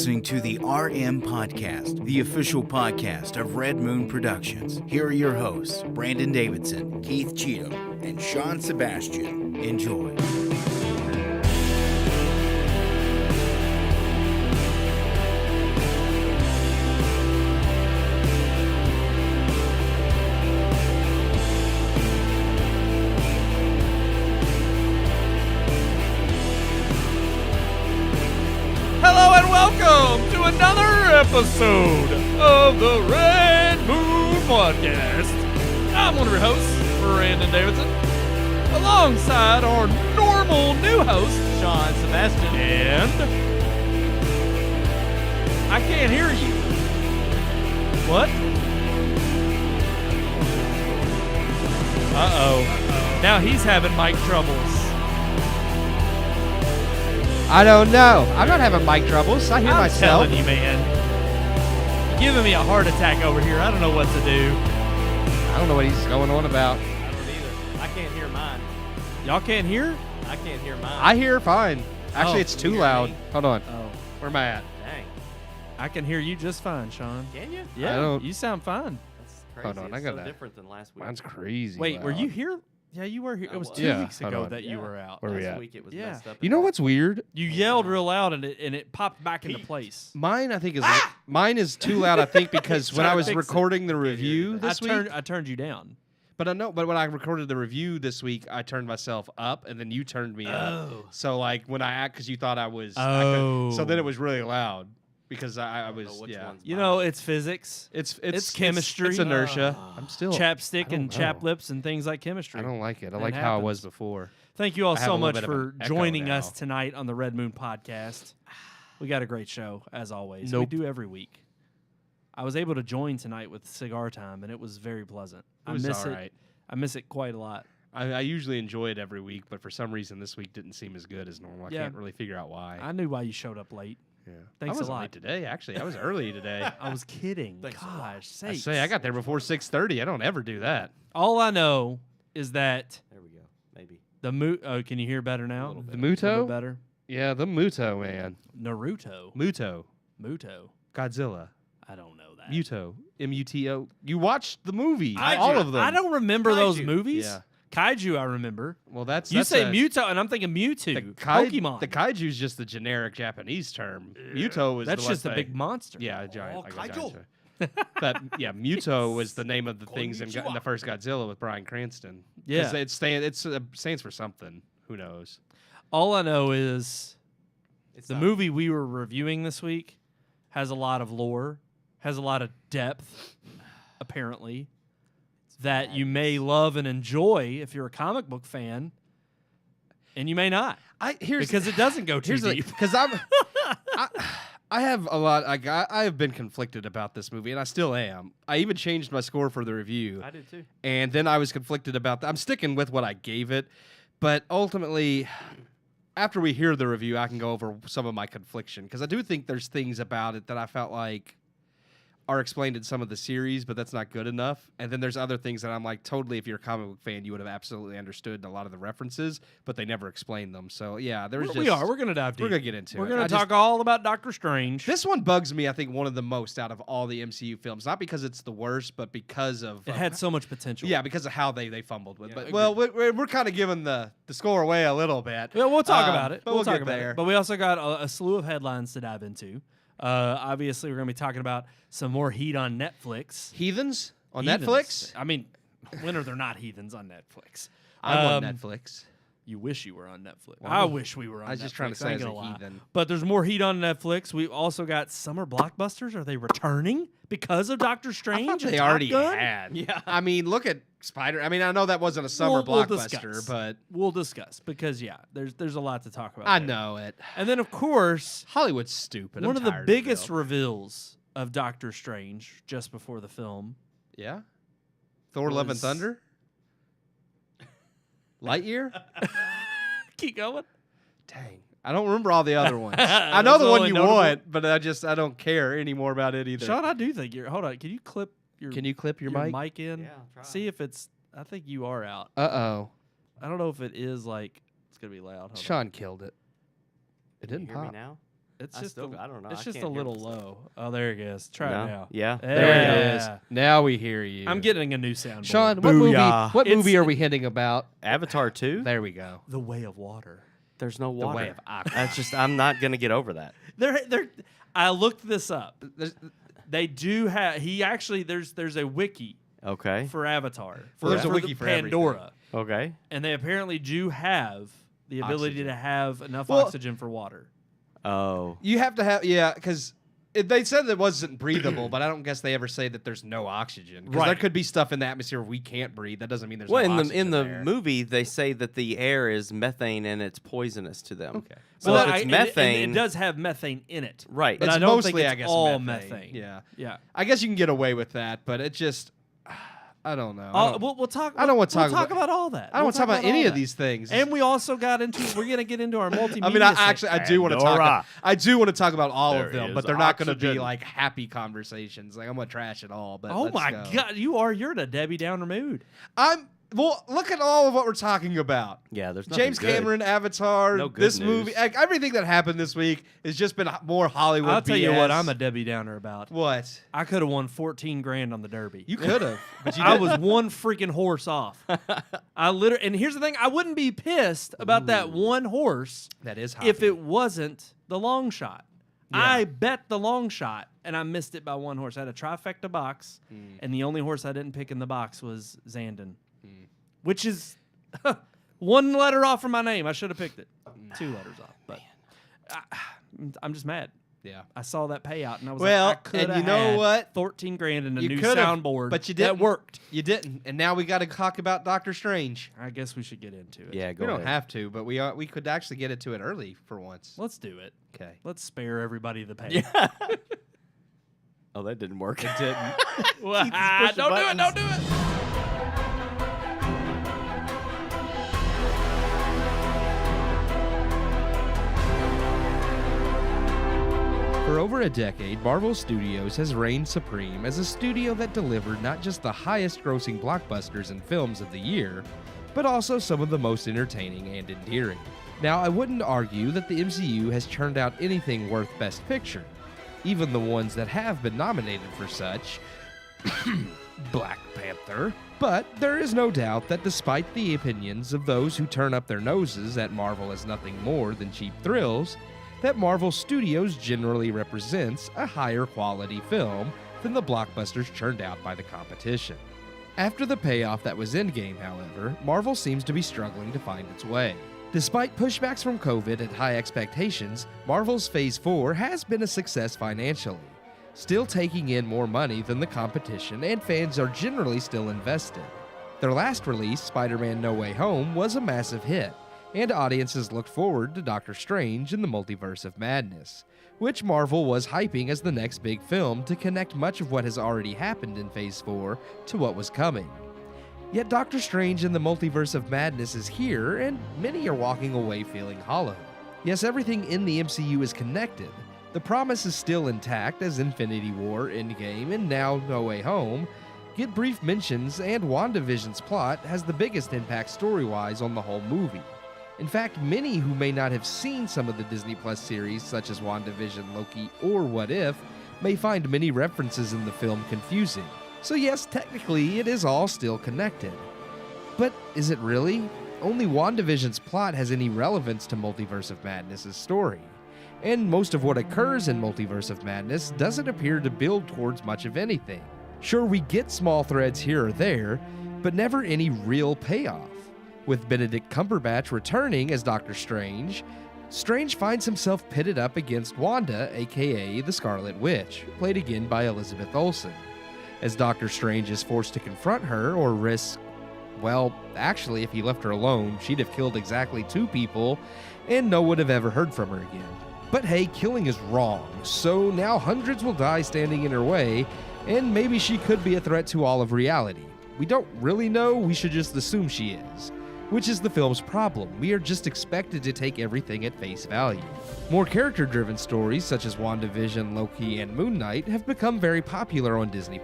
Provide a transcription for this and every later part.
listening to the RMPodcast, the official podcast of Red Moon Productions. Here are your hosts, Brandon Davidson, Keith Cheatham, and Sean Sebastian. Enjoy. Hello and welcome to another episode of the Red Moon Podcast. I'm one of your hosts, Brandon Davidson, alongside our normal new host, Sean Sebastian. And I can't hear you. What? Uh-oh. Now he's having mic troubles. I don't know. I'm not having mic troubles. I hear myself. I'm telling you, man. You're giving me a heart attack over here. I don't know what to do. I don't know what he's going on about. I don't either. I can't hear mine. Y'all can't hear? I can't hear mine. I hear fine. Actually, Oh, it's too you hear loud. me? Hold on. Oh, Where am I at? Dang. I can hear you just fine, Sean. Can you? Yeah, don't- you sound fine. That's crazy. Hold on, I It's gotta- so different than last week. Mine's crazy. Wait, were loud. you here? Yeah, you were here. It was was. 2 Yeah, weeks hold ago on. that you Yeah. were out. Where we Last at? week it was Yeah. messed up. You know what's weird? You yelled real loud and it popped back into place. Mine, I think, is mine is too loud. I think because when Trying I to was fix it. recording the hear review anything. this week, I turned you down. but when I recorded the review this week, I turned myself up, and then you turned me up. Oh. So like when I act, because you thought I was, so then it was really loud because I don't know was, which yeah. one's You mine. know, it's physics, It's chemistry. It's inertia. Ah. I'm still. chapstick I and don't know. chap lips and things like chemistry. I don't like it. I It like how it was happens. before. Thank you all I have so a little much bit of for an echo joining now. us tonight on the Red Moon Podcast. We got a great show, as always. Nope. We do every week. I was able to join tonight with cigar time, and it was very pleasant. It was I miss all it. right. I miss it quite a lot. I usually enjoy it every week, but for some reason this week didn't seem as good as normal. I Yeah. can't really figure out why. I knew why you showed up late. Yeah. Thanks I a wasn't lot. late today, actually. I was early today. I was kidding. Thanks a lot. Gosh, I sakes. say I got there before 6:30. I don't ever do that. All I know is that There we go. Maybe. the Oh, can you hear better now? little The bit. A little Muto? bit better. Yeah, the Muto, man. Naruto. Muto. Godzilla. I don't know that. Muto. M-U-T-O. You watched the movie. Kaiju. All of them. I don't remember those Kaiju. movies. Yeah. Kaiju, I remember. Well, that's You say a, Muto, and I'm thinking Mewtwo. the kai- Pokemon. The kaiju's just the generic Japanese term. Muto is That's the just a one big monster. Yeah, a giant. Oh, like a kaiju. giant. But yeah, Muto was the name of the things in the Konnichiwa. first Godzilla with Bryan Cranston. Yeah. 'Cause it stands for something. Who knows? All I know is It's the not- movie we were reviewing this week has a lot of lore, has a lot of depth, apparently, that you may love and enjoy if you're a comic book fan, and you may not because it doesn't go too deep. Because I have a lot. I have been conflicted about this movie, and I still am. I even changed my score for the review, I did too. and then I was conflicted about that. I'm sticking with what I gave it, but ultimately, after we hear the review, I can go over some of my confliction because I do think there's things about it that I felt like are explained in some of the series, but that's not good enough. And then there's other things that I'm like, totally, if you're a comic book fan, you would have absolutely understood a lot of the references, but they never explained them. So yeah, there's just We are. We're going to dive deep. we're gonna get into We're it. going I to just- talk all about Doctor Strange. This one bugs me, I think, one of the most out of all the MCU films. Not because it's the worst, but because of It had so much potential. yeah, because of how they fumbled with. Yeah, But agreed. well, we're kind of giving the score away a little bit. Yeah, we'll talk about it. But we'll talk get about there. it. But we also got a slew of headlines to dive into. Obviously, we're going to be talking about some more heat on Netflix. Heathens on Heathens. Netflix. I mean, when are there not heathens on Netflix? I'm on Netflix. You wish you were on Netflix. Well, I wish we were on Netflix. I was just trying to say I ain't as a gonna lie. heathen. But there's more heat on Netflix. We've also got summer blockbusters. Are they returning because of Doctor I Strange? thought and they Top already Gun? had. Yeah. I mean, look at Spider. I mean, I know that wasn't a summer We'll blockbuster, discuss. but We'll discuss because there's a lot to talk about. I there. know it. And then of course, Hollywood's stupid. one I'm of the tired biggest it, though. reveals of Doctor Strange just before the film. Yeah. Thor: Love and was- Thunder. Lightyear. Keep going. Dang. I don't remember all the other ones. I That's know the one only you notable. want, but I don't care anymore about it either. Sean, I do think you're. Hold on. Can you clip your Can you clip your mic? in? Yeah, I'll try. See if it's. I think you are out. Uh-oh. I don't know if it is like. It's gonna be loud. Hold on. Sean killed it. It Can didn't you hear pop. me now? It's I just still, I don't know. It's I just can't a hear little myself. low. Oh, there it goes. Try No? it now. Yeah. There it is. Yeah. Now we hear you. I'm getting a new soundboard. Sean, what movie? Booyah. What It's- movie are we hinting about? Avatar 2? There we go. The Way of Water. There's no The water. Way of Aqua. That's just, I'm not going to get over that. I looked this up. They do have. There's a wiki Okay. for Avatar. Well, there's a the wiki for Pandora, Okay. and they apparently do have the ability Oxygen. to have enough Well- oxygen for water. Oh. You have to have, because they said it wasn't breathable, but I don't guess they ever say that there's no oxygen. Because there Right. could be stuff in the atmosphere we can't breathe. That doesn't mean there's Well, no in oxygen the there. movie, they say that the air is methane and it's poisonous to them. Okay. So Well, if it's and methane, it does have methane in it. right? But It's I don't mostly, think it's I guess, all methane. methane. Yeah. Yeah. I guess you can get away with that, but it just, I don't know. We'll talk. I don't want to we'll talk about all that. I don't want to talk about any of these things. And we also got into. We're gonna get into our multimedia. I mean, I do want to talk. Pandora. I do want to talk about all There of them, is but they're not going to be oxygen. like happy conversations. Like I'm gonna trash it all. But Oh let's my go. God, you're in a Debbie Downer mood. Well, look at all of what we're talking about. Yeah, there's nothing James good. Cameron, Avatar, No good this news. movie, everything that happened this week has just been more Hollywood. I'll tell you BS. what, I'm a Debbie Downer about. What? I could have won $14,000 on the Derby. You could have, but you I didn't. was one freaking horse off. And here's the thing: I wouldn't be pissed about that one horse That is if hoppy. it wasn't the long shot. Yeah. I bet the long shot, and I missed it by one horse. I had a trifecta box, and the only horse I didn't pick in the box was Zandon, which is one letter off from my name. I should have picked it. 2 letters off, but I'm just mad. Yeah. I saw that payout, and I was Well, like, I could and you know what? $14,000 and a You new could've, soundboard, but you That didn't. worked. You didn't, and now we got to talk about Doctor Strange. I guess we should get into it. Yeah, go We don't ahead. have to, but we could actually get into it early for once. Let's do it. Okay. Let's spare everybody the pain. Yeah. Oh, that didn't work. It didn't. Well, pushing don't do it. buttons. Don't do it. For over a decade, Marvel Studios has reigned supreme as a studio that delivered not just the highest grossing blockbusters and films of the year, but also some of the most entertaining and endearing. Now, I wouldn't argue that the MCU has churned out anything worth Best Picture, even the ones that have been nominated for such, Black Panther. But there is no doubt that despite the opinions of those who turn up their noses at Marvel as nothing more than cheap thrills, that Marvel Studios generally represents a higher quality film than the blockbusters churned out by the competition. After the payoff that was Endgame, however, Marvel seems to be struggling to find its way. Despite pushbacks from COVID and high expectations, Marvel's Phase 4 has been a success financially, still taking in more money than the competition, and fans are generally still invested. Their last release, Spider-Man No Way Home, was a massive hit, and audiences looked forward to Doctor Strange in the Multiverse of Madness, which Marvel was hyping as the next big film to connect much of what has already happened in Phase 4 to what was coming. Yet Doctor Strange in the Multiverse of Madness is here, and many are walking away feeling hollow. Yes, everything in the MCU is connected. The promise is still intact as Infinity War, Endgame, and now No Way Home get brief mentions, and WandaVision's plot has the biggest impact story-wise on the whole movie. In fact, many who may not have seen some of the Disney Plus series, such as WandaVision, Loki, or What If, may find many references in the film confusing. So yes, technically, it is all still connected. But is it really? Only WandaVision's plot has any relevance to Multiverse of Madness' story. And most of what occurs in Multiverse of Madness doesn't appear to build towards much of anything. Sure, we get small threads here or there, but never any real payoff. With Benedict Cumberbatch returning as Doctor Strange, Strange finds himself pitted up against Wanda, aka the Scarlet Witch, played again by Elizabeth Olsen. As Doctor Strange is forced to confront her or risk, well, actually, if he left her alone, she'd have killed exactly 2 people, and no one would have ever heard from her again. But hey, killing is wrong, so now hundreds will die standing in her way, and maybe she could be a threat to all of reality. We don't really know, we should just assume she is. Which is the film's problem. We are just expected to take everything at face value. More character-driven stories such as WandaVision, Loki, and Moon Knight have become very popular on Disney+.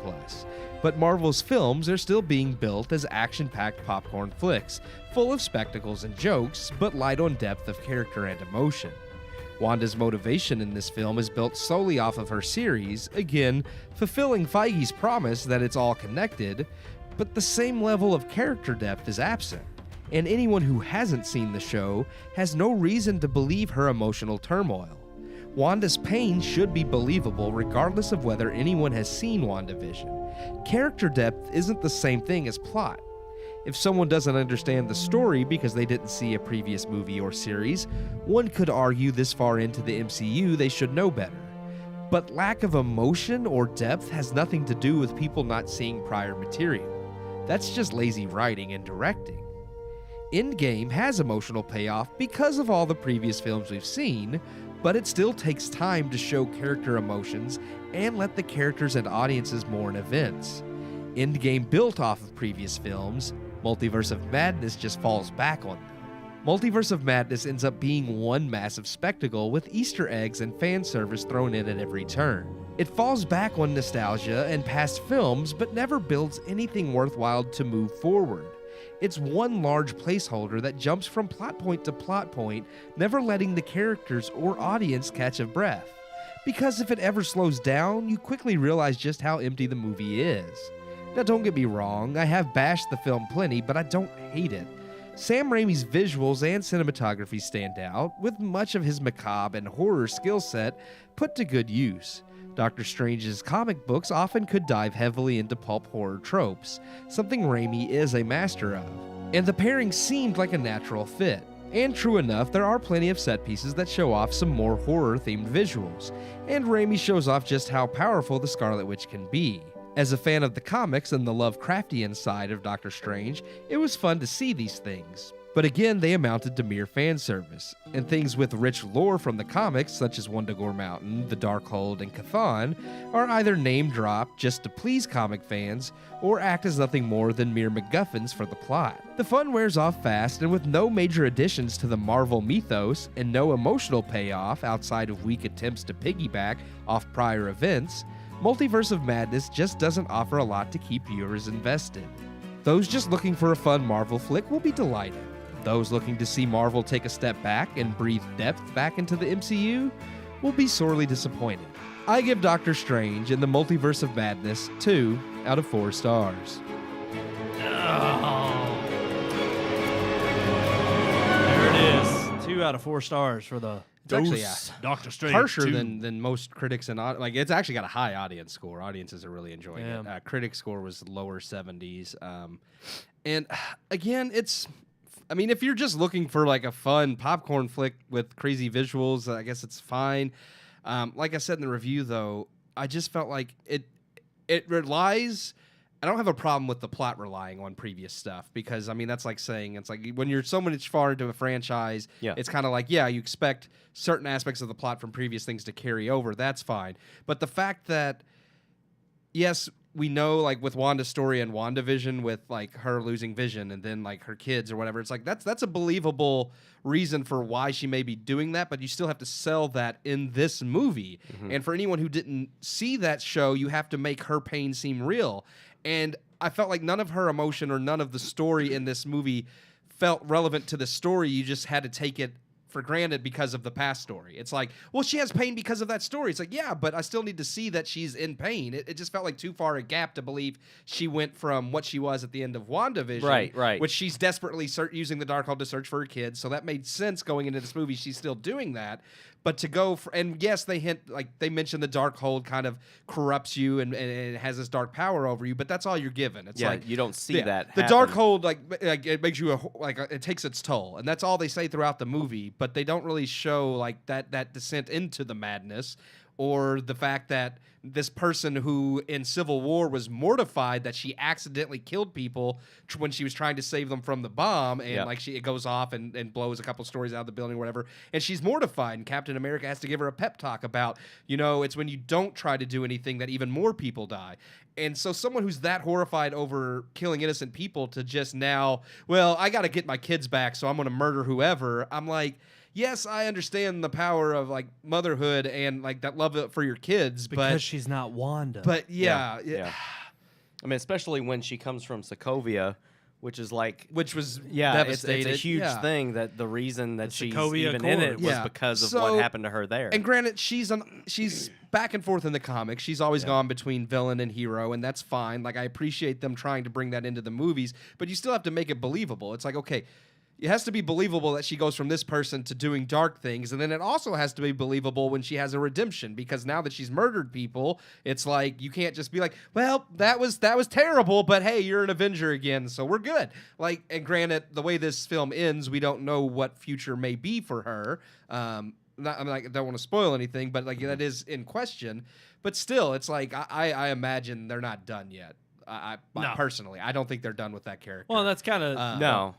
But Marvel's films are still being built as action-packed popcorn flicks, full of spectacles and jokes, but light on depth of character and emotion. Wanda's motivation in this film is built solely off of her series, again, fulfilling Feige's promise that it's all connected, but the same level of character depth is absent, and anyone who hasn't seen the show has no reason to believe her emotional turmoil. Wanda's pain should be believable regardless of whether anyone has seen WandaVision. Character depth isn't the same thing as plot. If someone doesn't understand the story because they didn't see a previous movie or series, one could argue this far into the MCU they should know better. But lack of emotion or depth has nothing to do with people not seeing prior material. That's just lazy writing and directing. Endgame has emotional payoff because of all the previous films we've seen, but it still takes time to show character emotions and let the characters and audiences mourn events. Endgame built off of previous films. Multiverse of Madness just falls back on them. Multiverse of Madness ends up being one massive spectacle with Easter eggs and fan service thrown in at every turn. It falls back on nostalgia and past films, but never builds anything worthwhile to move forward. It's one large placeholder that jumps from plot point to plot point, never letting the characters or audience catch a breath. Because if it ever slows down, you quickly realize just how empty the movie is. Now don't get me wrong, I have bashed the film plenty, but I don't hate it. Sam Raimi's visuals and cinematography stand out, with much of his macabre and horror skill set put to good use. Doctor Strange's comic books often could dive heavily into pulp horror tropes, something Raimi is a master of, and the pairing seemed like a natural fit. And true enough, there are plenty of set pieces that show off some more horror-themed visuals, and Raimi shows off just how powerful the Scarlet Witch can be. As a fan of the comics and the Lovecraftian side of Doctor Strange, it was fun to see these things. But again, they amounted to mere fan service, and things with rich lore from the comics, such as Wundagore Mountain, the Darkhold, and Chthon, are either name-dropped just to please comic fans, or act as nothing more than mere MacGuffins for the plot. The fun wears off fast, and with no major additions to the Marvel mythos, and no emotional payoff outside of weak attempts to piggyback off prior events, Multiverse of Madness just doesn't offer a lot to keep viewers invested. Those just looking for a fun Marvel flick will be delighted. Those looking to see Marvel take a step back and breathe depth back into the MCU will be sorely disappointed. I give Doctor Strange and the Multiverse of Madness 2 out of 4 stars. Oh. There it is. 2 out of 4 stars for the Actually, Doctor Strange. Harsher 2. than most critics and like it's actually got a high audience score. Audiences are really enjoying it. Yeah. Critic score was lower 70s, and again, if you're just looking for like a fun popcorn flick with crazy visuals, I guess it's fine. Like I said in the review, though, I just felt like it relies. I don't have a problem with the plot relying on previous stuff because, that's like saying it's like when you're so much far into a franchise, it's kind of like, you expect certain aspects of the plot from previous things to carry over. That's fine. But the fact that, yes, we know like with Wanda's story and WandaVision with like her losing vision and then like her kids or whatever, it's like that's a believable reason for why she may be doing that, but you still have to sell that in this movie. Mm-hmm. And for anyone who didn't see that show, you have to make her pain seem real. And I felt like none of her emotion or none of the story in this movie felt relevant to the story. You just had to take it for granted because of the past story. It's like, well, she has pain because of that story. It's like, yeah, but I still need to see that she's in pain. It just felt like too far a gap to believe she went from what she was at the end of WandaVision, right, which she's desperately using the Darkhold to search for her kids. So that made sense going into this movie. She's still doing that. But to go for, and yes, they mentioned the Darkhold kind of corrupts you and it has this dark power over you, but that's all you're given. It's like you don't see that. The happen. Darkhold like it makes you it takes its toll, and that's all they say throughout the movie. But they don't really show like that descent into the madness, or the fact that this person who in Civil War was mortified that she accidentally killed people when she was trying to save them from the bomb, and it goes off and blows a couple stories out of the building or whatever, and she's mortified, and Captain America has to give her a pep talk about, it's when you don't try to do anything that even more people die. And so someone who's that horrified over killing innocent people to just now, well, I got to get my kids back, so I'm going to murder whoever. I'm like, yes, I understand the power of like motherhood and like that love for your kids, because she's not Wanda. But yeah. I mean, especially when she comes from Sokovia, which is like which was it's devastated. a huge Yeah. thing that the reason that The she's Sokovia even in it Accords. was Yeah. because of So- what happened to her there. And granted, she's back and forth in the comics. She's always gone between villain and hero, and that's fine. Like, I appreciate them trying to bring that into the movies, but you still have to make it believable. It's like, okay, it has to be believable that she goes from this person to doing dark things, and then it also has to be believable when she has a redemption, because now that she's murdered people, it's like you can't just be like, well, that was terrible, but hey, you're an Avenger again, so we're good. Like, and granted, the way this film ends, we don't know what future may be for her. I don't want to spoil anything, but like that is in question. But still, it's like I imagine they're not done yet. No. Personally, I don't think they're done with that character. Well, that's kind of no.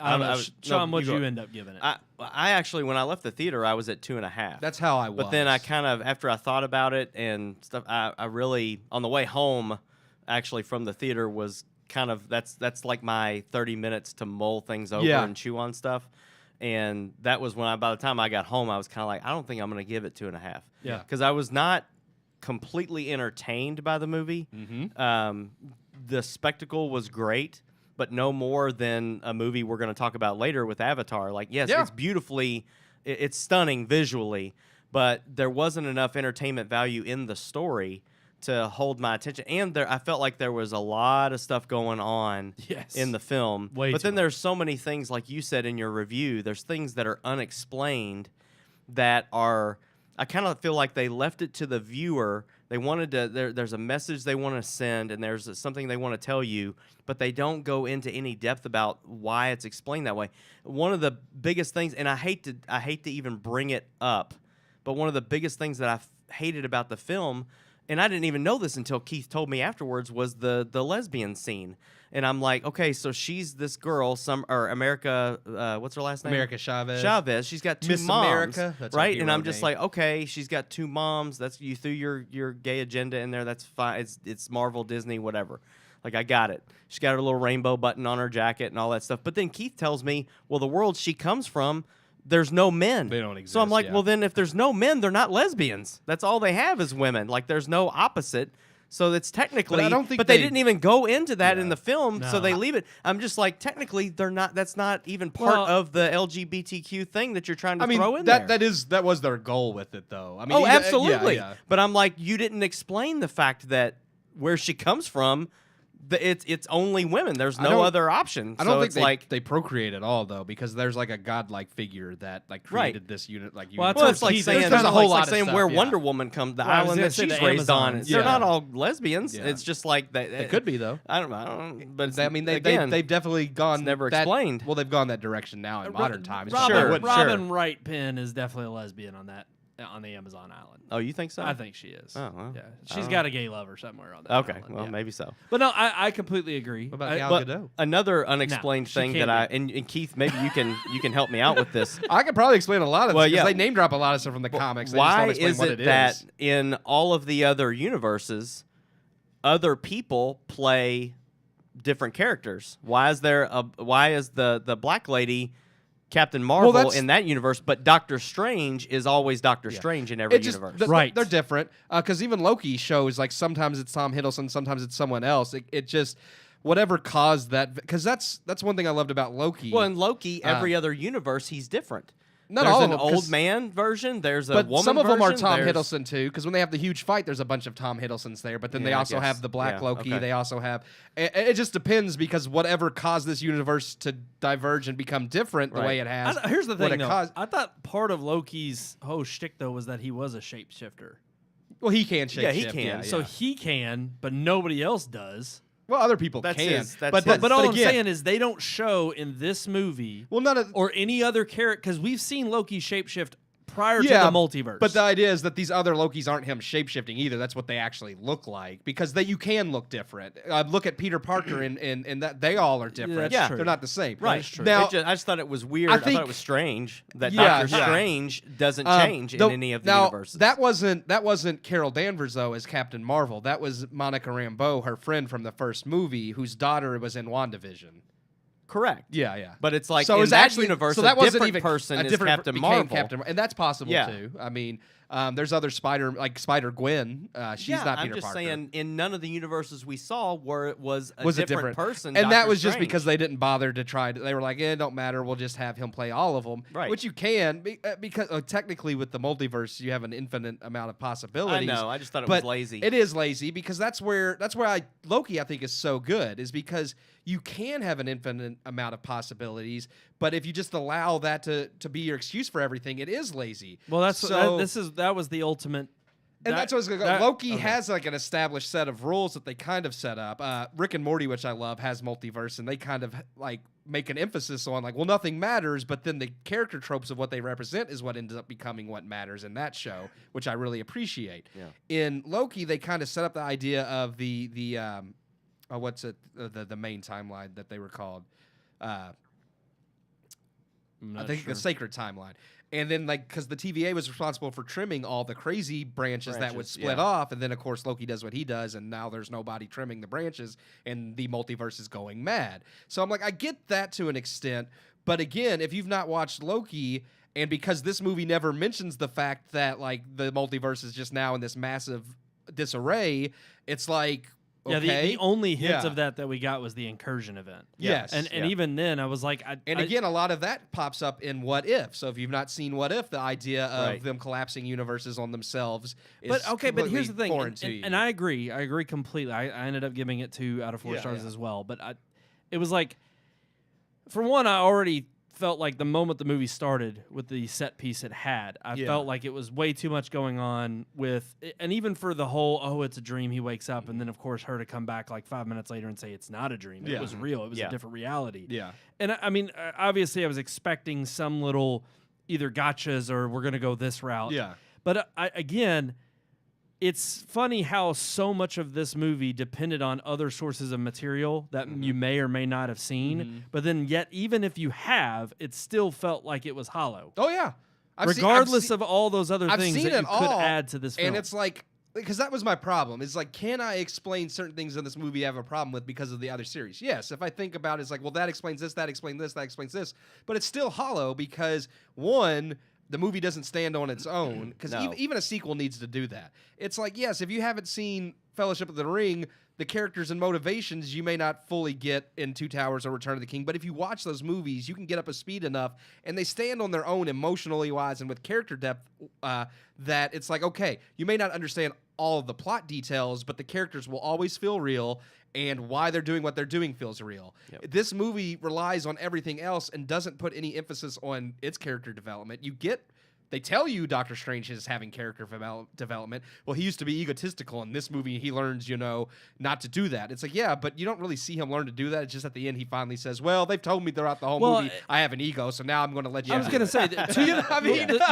I don't know, Sean. What'd go. you end up giving it? I actually, when I left the theater, I was at 2.5. That's how I was. But then I kind of, after I thought about it and stuff, I really, on the way home, actually from the theater, was kind of that's like my 30 minutes to mull things over and chew on stuff. And that was when by the time I got home, I was kind of like, I don't think I'm going to give it 2.5. Yeah. Because I was not completely entertained by the movie. Mm-hmm. The spectacle was great, but no more than a movie we're going to talk about later with Avatar. Like, yes, it's beautifully, it's stunning visually, but there wasn't enough entertainment value in the story to hold my attention. And I felt like there was a lot of stuff going on in the film. But then there's so many things, like you said in your review, there's things that are unexplained that are, I kind of feel like they left it to the viewer. They wanted to, there's a message they want to send, and there's something they want to tell you, but they don't go into any depth about why it's explained that way. One of the biggest things, and I hate to even bring it up, but one of the biggest things that I hated about the film, and I didn't even know this until Keith told me afterwards, was the lesbian scene. And I'm like, okay, so she's this girl, America, what's her last name? America Chavez. Chavez. She's got two Miss moms, America. That's her right? And I'm hero just name. like, okay, she's got two moms. That's, you threw your gay agenda in there. That's fine. It's Marvel, Disney, whatever. Like, I got it. She's got her little rainbow button on her jacket and all that stuff. But then Keith tells me, well, the world she comes from, there's no men. They don't exist. So I'm like, yeah. well, then if there's no men, they're not lesbians. That's all they have is women. Like, there's no opposite. So it's technically, But I don't think they they didn't even go into that in the film, so No. they leave it. I'm just like, technically, they're not. That's not even part of the LGBTQ thing that you're trying to throw in there. that was their goal with it, though. I mean, Oh, absolutely. Yeah. But I'm like, you didn't explain the fact that where she comes from, it's only women. There's no other option. I don't So think it's they procreate at all, though, because there's like a godlike figure that like created this unit. Like, Well, universe. well, it's like Keith- saying, there's a whole it's lot like of saying stuff, where yeah. Wonder Woman comes, the Well, I was island gonna that say she's the raised on. Amazons. They're Yeah. not all lesbians. Yeah. It's just like It could be though. I don't know, but I mean, they've definitely gone. never that, explained. Well, they've gone that direction now in modern times. Robin Wright Penn is definitely a lesbian on the Amazon island. Oh, you think so? I think she is. Oh, well. Yeah, she's got a gay lover somewhere on that. Okay, island. well, yeah. maybe so. But no, I completely agree. What about I- Gal But Gadot? another unexplained she thing can't that and Keith, maybe you can help me out with this. I could probably explain a lot of Well, this because yeah. they name drop a lot of stuff from the comics. They just Why don't explain is what it it that is. in all of the other universes, other people play different characters? Why is the black lady Captain Marvel in that universe, but Doctor Strange is always Doctor Strange in every universe? Right. They're different because even Loki shows like sometimes it's Tom Hiddleston, sometimes it's someone else. It just whatever caused that, because that's one thing I loved about Loki. Well, in Loki, every other universe, he's different. Not There's all an of them, old 'cause- man version. There's a but woman some of them are version, Tom there's- Hiddleston too, because when they have the huge fight, there's a bunch of Tom Hiddlestons there. But then they Yeah, I also guess. have the Black Yeah, Loki. okay. They also have. It just depends because whatever caused this universe to diverge and become different the Right. way it has. Here's the what thing, it though. caused- I thought part of Loki's whole shtick, though, was that he was a shapeshifter. Well, he can shape Yeah, he shift, can. Yeah, So yeah. he can, but nobody else does. Well, other people That's can. his- that's but his. But all I'm again, saying is they don't show in this movie well, none of or any other character, because we've seen Loki shapeshift prior yeah, to the multiverse. But the idea is that these other Lokis aren't him shapeshifting either. That's what they actually look like because you can look different. Look at Peter Parker and that they all are different. that's They're true. not the same. Right. Now, I just thought it was weird. I I thought think- it was strange that Yeah, Doctor yeah. Strange doesn't change in any of the now, universes. that wasn't Carol Danvers though as Captain Marvel. That was Monica Rambeau, her friend from the first movie, whose daughter was in WandaVision. Correct. Yeah. But it's like So in it's that actually universe, so that a wasn't different even person a is different Captain became Marvel. Captain, and that's possible Yeah. too. I mean, There's other Spider-Gwen. She's not Peter I'm just Parker. saying, in none of the universes we saw where it was a different person. And Doctor that was just Strange. because they didn't bother to try. They were like, it don't matter. We'll just have him play all of them. Right. Which you can, because technically with the multiverse, you have an infinite amount of possibilities. I know. I just thought it but was lazy. It is lazy because that's where Loki I think is so good, is because you can have an infinite amount of possibilities, but if you just allow that to be your excuse for everything, it is lazy. Well, so that was the ultimate. and that's what I was going to go. Loki has like an established set of rules that they kind of set up. Rick and Morty, which I love, has multiverse, and they kind of like make an emphasis on like, well, nothing matters, but then the character tropes of what they represent is what ends up becoming what matters in that show, which I really appreciate. Yeah. In Loki, they kind of set up the idea of the main timeline that they were called. I think the sacred timeline. And then, like, because the TVA was responsible for trimming all the crazy branches that would split off, and then, of course, Loki does what he does, and now there's nobody trimming the branches, and the multiverse is going mad. So I'm like, I get that to an extent, but again, if you've not watched Loki, and because this movie never mentions the fact that, like, the multiverse is just now in this massive disarray, it's like, yeah, okay. the only hint of that we got was the incursion event. Yes. And even then, I was like... again, a lot of that pops up in What If. So if you've not seen What If, the idea of them collapsing universes on themselves is but here's the thing. And you. I agree. I agree completely. I ended up giving it 2 out of 4 stars as well. But it was like... For one, I already felt like the moment the movie started with the set piece it had, I felt like it was way too much going on with, and even for the whole, it's a dream, he wakes up, and then of course her to come back like 5 minutes later and say it's not a dream, it was real, it was a different reality. Yeah. And I mean, obviously I was expecting some little either gotchas or we're going to go this route. Yeah. But again, it's funny how so much of this movie depended on other sources of material that you may or may not have seen. But then yet, even if you have, it still felt like it was hollow. Oh, yeah. Regardless of all those other things that you could all, add to this film. And it's like, because that was my problem. It's like, can I explain certain things in this movie I have a problem with because of the other series? Yes. If I think about it, it's like, well, that explains this, that explains this, that explains this. But it's still hollow because, one, the movie doesn't stand on its own, because even a sequel needs to do that. It's like, yes, if you haven't seen Fellowship of the Ring, the characters and motivations you may not fully get in Two Towers or Return of the King, but if you watch those movies, you can get up to speed enough, and they stand on their own emotionally wise and with character depth that it's like, okay, you may not understand all of the plot details, but the characters will always feel real, and why they're doing what they're doing feels real. Yep. This movie relies on everything else and doesn't put any emphasis on its character development. They tell you Doctor Strange is having character development. Well, he used to be egotistical. In this movie, he learns, not to do that. It's like, yeah, but you don't really see him learn to do that. It's just at the end, he finally says, well, they've told me throughout the whole movie I have an ego, so now I'm going to let you I was going to say,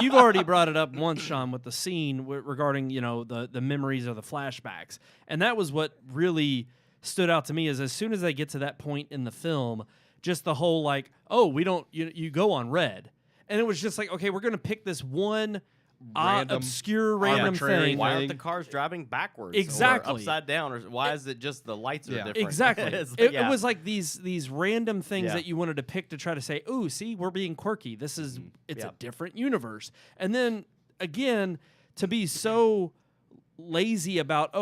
you've already brought it up once, Sean, with the scene regarding, the memories or the flashbacks. And that was what really stood out to me, is as soon as they get to that point in the film, just the whole like, you go on red. And it was just like, okay, we're going to pick this one obscure random thing. Why aren't the cars driving backwards? Exactly. Or upside down? Or why is it just the lights are different? Exactly. It was like these random things that you wanted to pick to try to say, ooh, see, we're being quirky. It's a different universe. And then, again, to be so lazy about,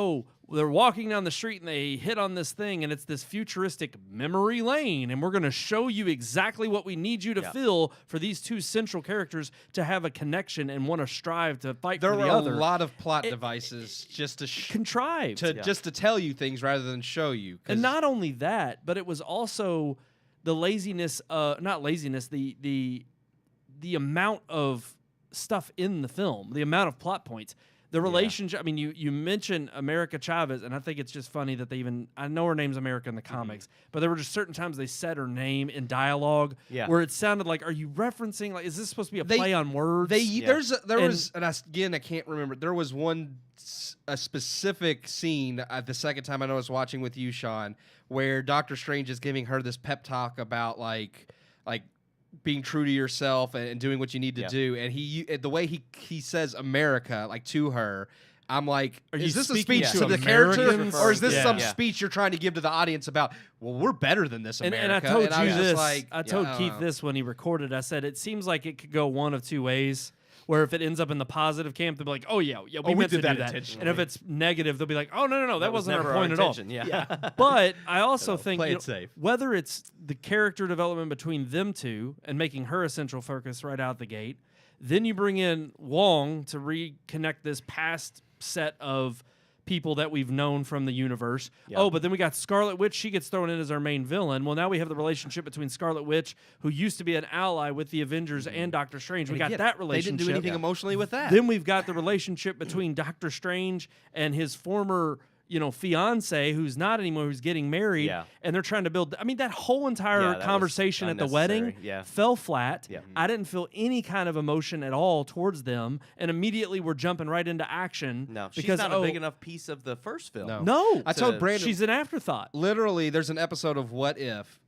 they're walking down the street and they hit on this thing and it's this futuristic memory lane, and we're going to show you exactly what we need you to feel for these two central characters to have a connection and want to strive to fight for the other. There were a lot of plot devices just to contrived just to tell you things rather than show you. And not only that, but it was also the laziness, not laziness, the amount of stuff in the film, the amount of plot points. The relationship, I mean, you mentioned America Chavez, and I think it's just funny that I know her name's America in the comics, but there were just certain times they said her name in dialogue where it sounded like, are you referencing, like, is this supposed to be a play on words? I can't remember. There was a specific scene the second time I was watching with you, Sean, where Doctor Strange is giving her this pep talk about like being true to yourself and doing what you need to do, and the way he says America like to her, I'm like, is this a speech to the character, or is this some speech you're trying to give to the audience about, well, we're better than this America? And I told you this. I told Keith this when he recorded. I said it seems like it could go one of two ways. Where if it ends up in the positive camp, they'll be like, "Oh yeah, we meant did to do that that." intentionally. And if it's negative, they'll be like, "Oh no, that wasn't our never point at all." intention. Yeah. But I also think play it safe. whether it's the character development between them two and making her a central focus right out the gate, then you bring in Wong to reconnect this past set of people that we've known from the universe. Yeah. Oh, but then we got Scarlet Witch. She gets thrown in as our main villain. Well, now we have the relationship between Scarlet Witch, who used to be an ally with the Avengers and Doctor Strange. We got that relationship. They didn't do anything emotionally with that. Then we've got the relationship between Doctor Strange and his former, fiance, who's not anymore, who's getting married, and they're trying to build. I mean, that whole entire that was conversation at the wedding fell flat. Yeah. I didn't feel any kind of emotion at all towards them, and immediately we're jumping right into action. No, she's because not a big enough piece of the first film. No, I told Brandon she's an afterthought. Literally, there's an episode of What If.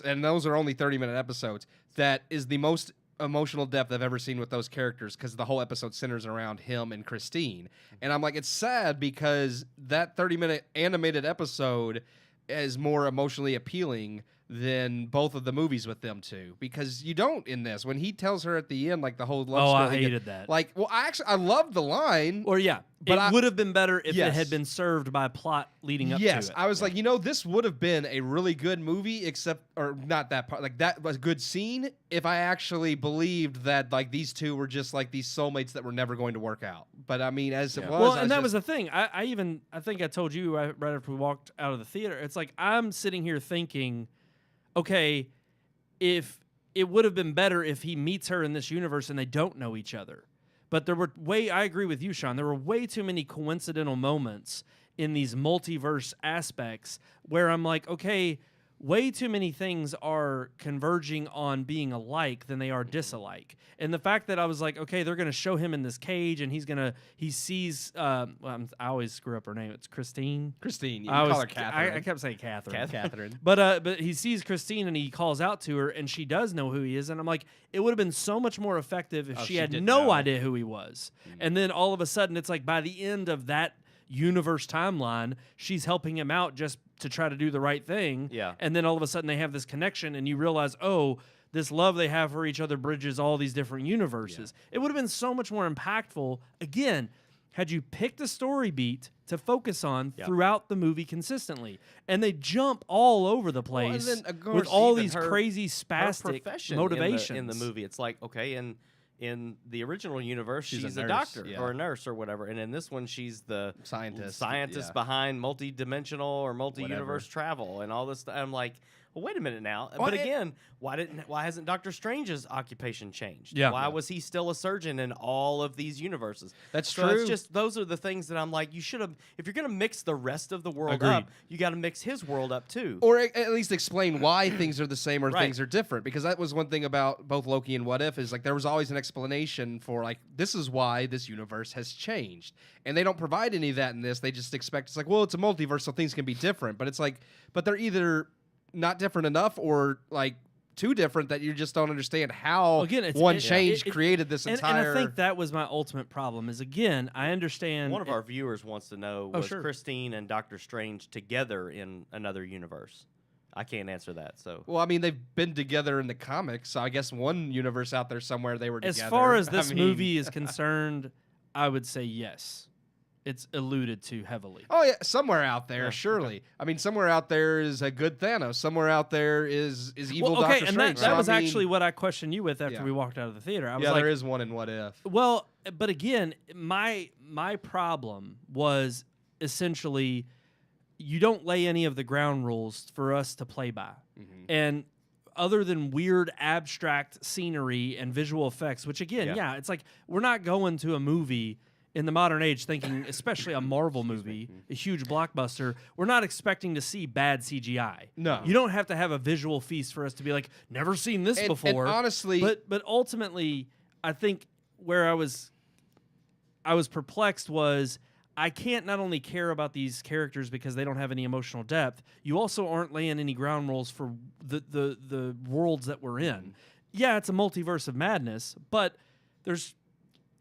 And those are only 30-minute episodes. That is the most emotional depth I've ever seen with those characters because the whole episode centers around him and Christine. And I'm like, it's sad because that 30-minute animated episode is more emotionally appealing than both of the movies with them two, because you don't in this. When he tells her at the end, like the whole love story. I hated that. Like, well, I loved the line. Or but it would have been better if it had been served by plot leading up to it. Yes, I was like, this would have been a really good movie, or not that part. Like, that was a good scene if I actually believed that, like, these two were just, like, these soulmates that were never going to work out. But, I mean, as it was... Well, and that was the thing. I think I told you right after we walked out of the theater, it's like, I'm sitting here thinking, okay, if it would have been better if he meets her in this universe and they don't know each other. But I agree with you, Sean, there were way too many coincidental moments in these multiverse aspects where I'm like, okay, way too many things are converging on being alike than they are disalike. And the fact that I was like, okay, they're going to show him in this cage and he sees, I always screw up her name. It's Christine. Christine. You call her Catherine. I kept saying Catherine. Catherine. But he sees Christine and he calls out to her and she does know who he is. And I'm like, it would have been so much more effective if she had no idea who he was. And then all of a sudden it's like by the end of that universe timeline, she's helping him out just to try to do the right thing. Yeah. And then all of a sudden they have this connection and you realize, oh, this love they have for each other bridges all these different universes. It would have been so much more impactful, again, had you picked a story beat to focus on throughout the movie consistently. And they jump all over the place with all these crazy spastic motivations. In the movie, it's like, okay, in the original universe, she's a doctor or a nurse or whatever, and in this one, she's the scientist behind multi-dimensional or multi-universe travel and all this stuff. I'm like, well, wait a minute now. But again, why hasn't Doctor Strange's occupation changed? Yeah. Why was he still a surgeon in all of these universes? That's so true. It's just those are the things that I'm like, you should have. If you're going to mix the rest of the world up, you got to mix his world up too, or at least explain why things are the same or things are different. Because that was one thing about both Loki and What If is like there was always an explanation for like this is why this universe has changed, and they don't provide any of that in this. They just expect it's like, well, it's a multiverse, so things can be different. But it's like, but they're either not different enough or like too different that you just don't understand how one change created this entire... And I think that was my ultimate problem is, again, I understand... One of our viewers wants to know, was Christine and Doctor Strange together in another universe? I can't answer that, so... Well, I mean, they've been together in the comics, so I guess one universe out there somewhere they were together. As far as this movie is concerned, I would say yes. It's alluded to heavily. Oh, yeah, somewhere out there, surely. Okay. I mean, somewhere out there is a good Thanos. Somewhere out there is evil Doctor Strange. And that was actually what I questioned you with after we walked out of the theater. I was like, there is one in What If. Well, but again, my problem was essentially you don't lay any of the ground rules for us to play by. Mm-hmm. And other than weird abstract scenery and visual effects, which again, it's like we're not going to a movie in the modern age thinking, especially a Marvel movie, a huge blockbuster, we're not expecting to see bad CGI. No. You don't have to have a visual feast for us to be like, never seen this before. And honestly... But ultimately, I think where I was perplexed was I can't not only care about these characters because they don't have any emotional depth, you also aren't laying any ground rules for the worlds that we're in. Yeah, it's a multiverse of madness, but there's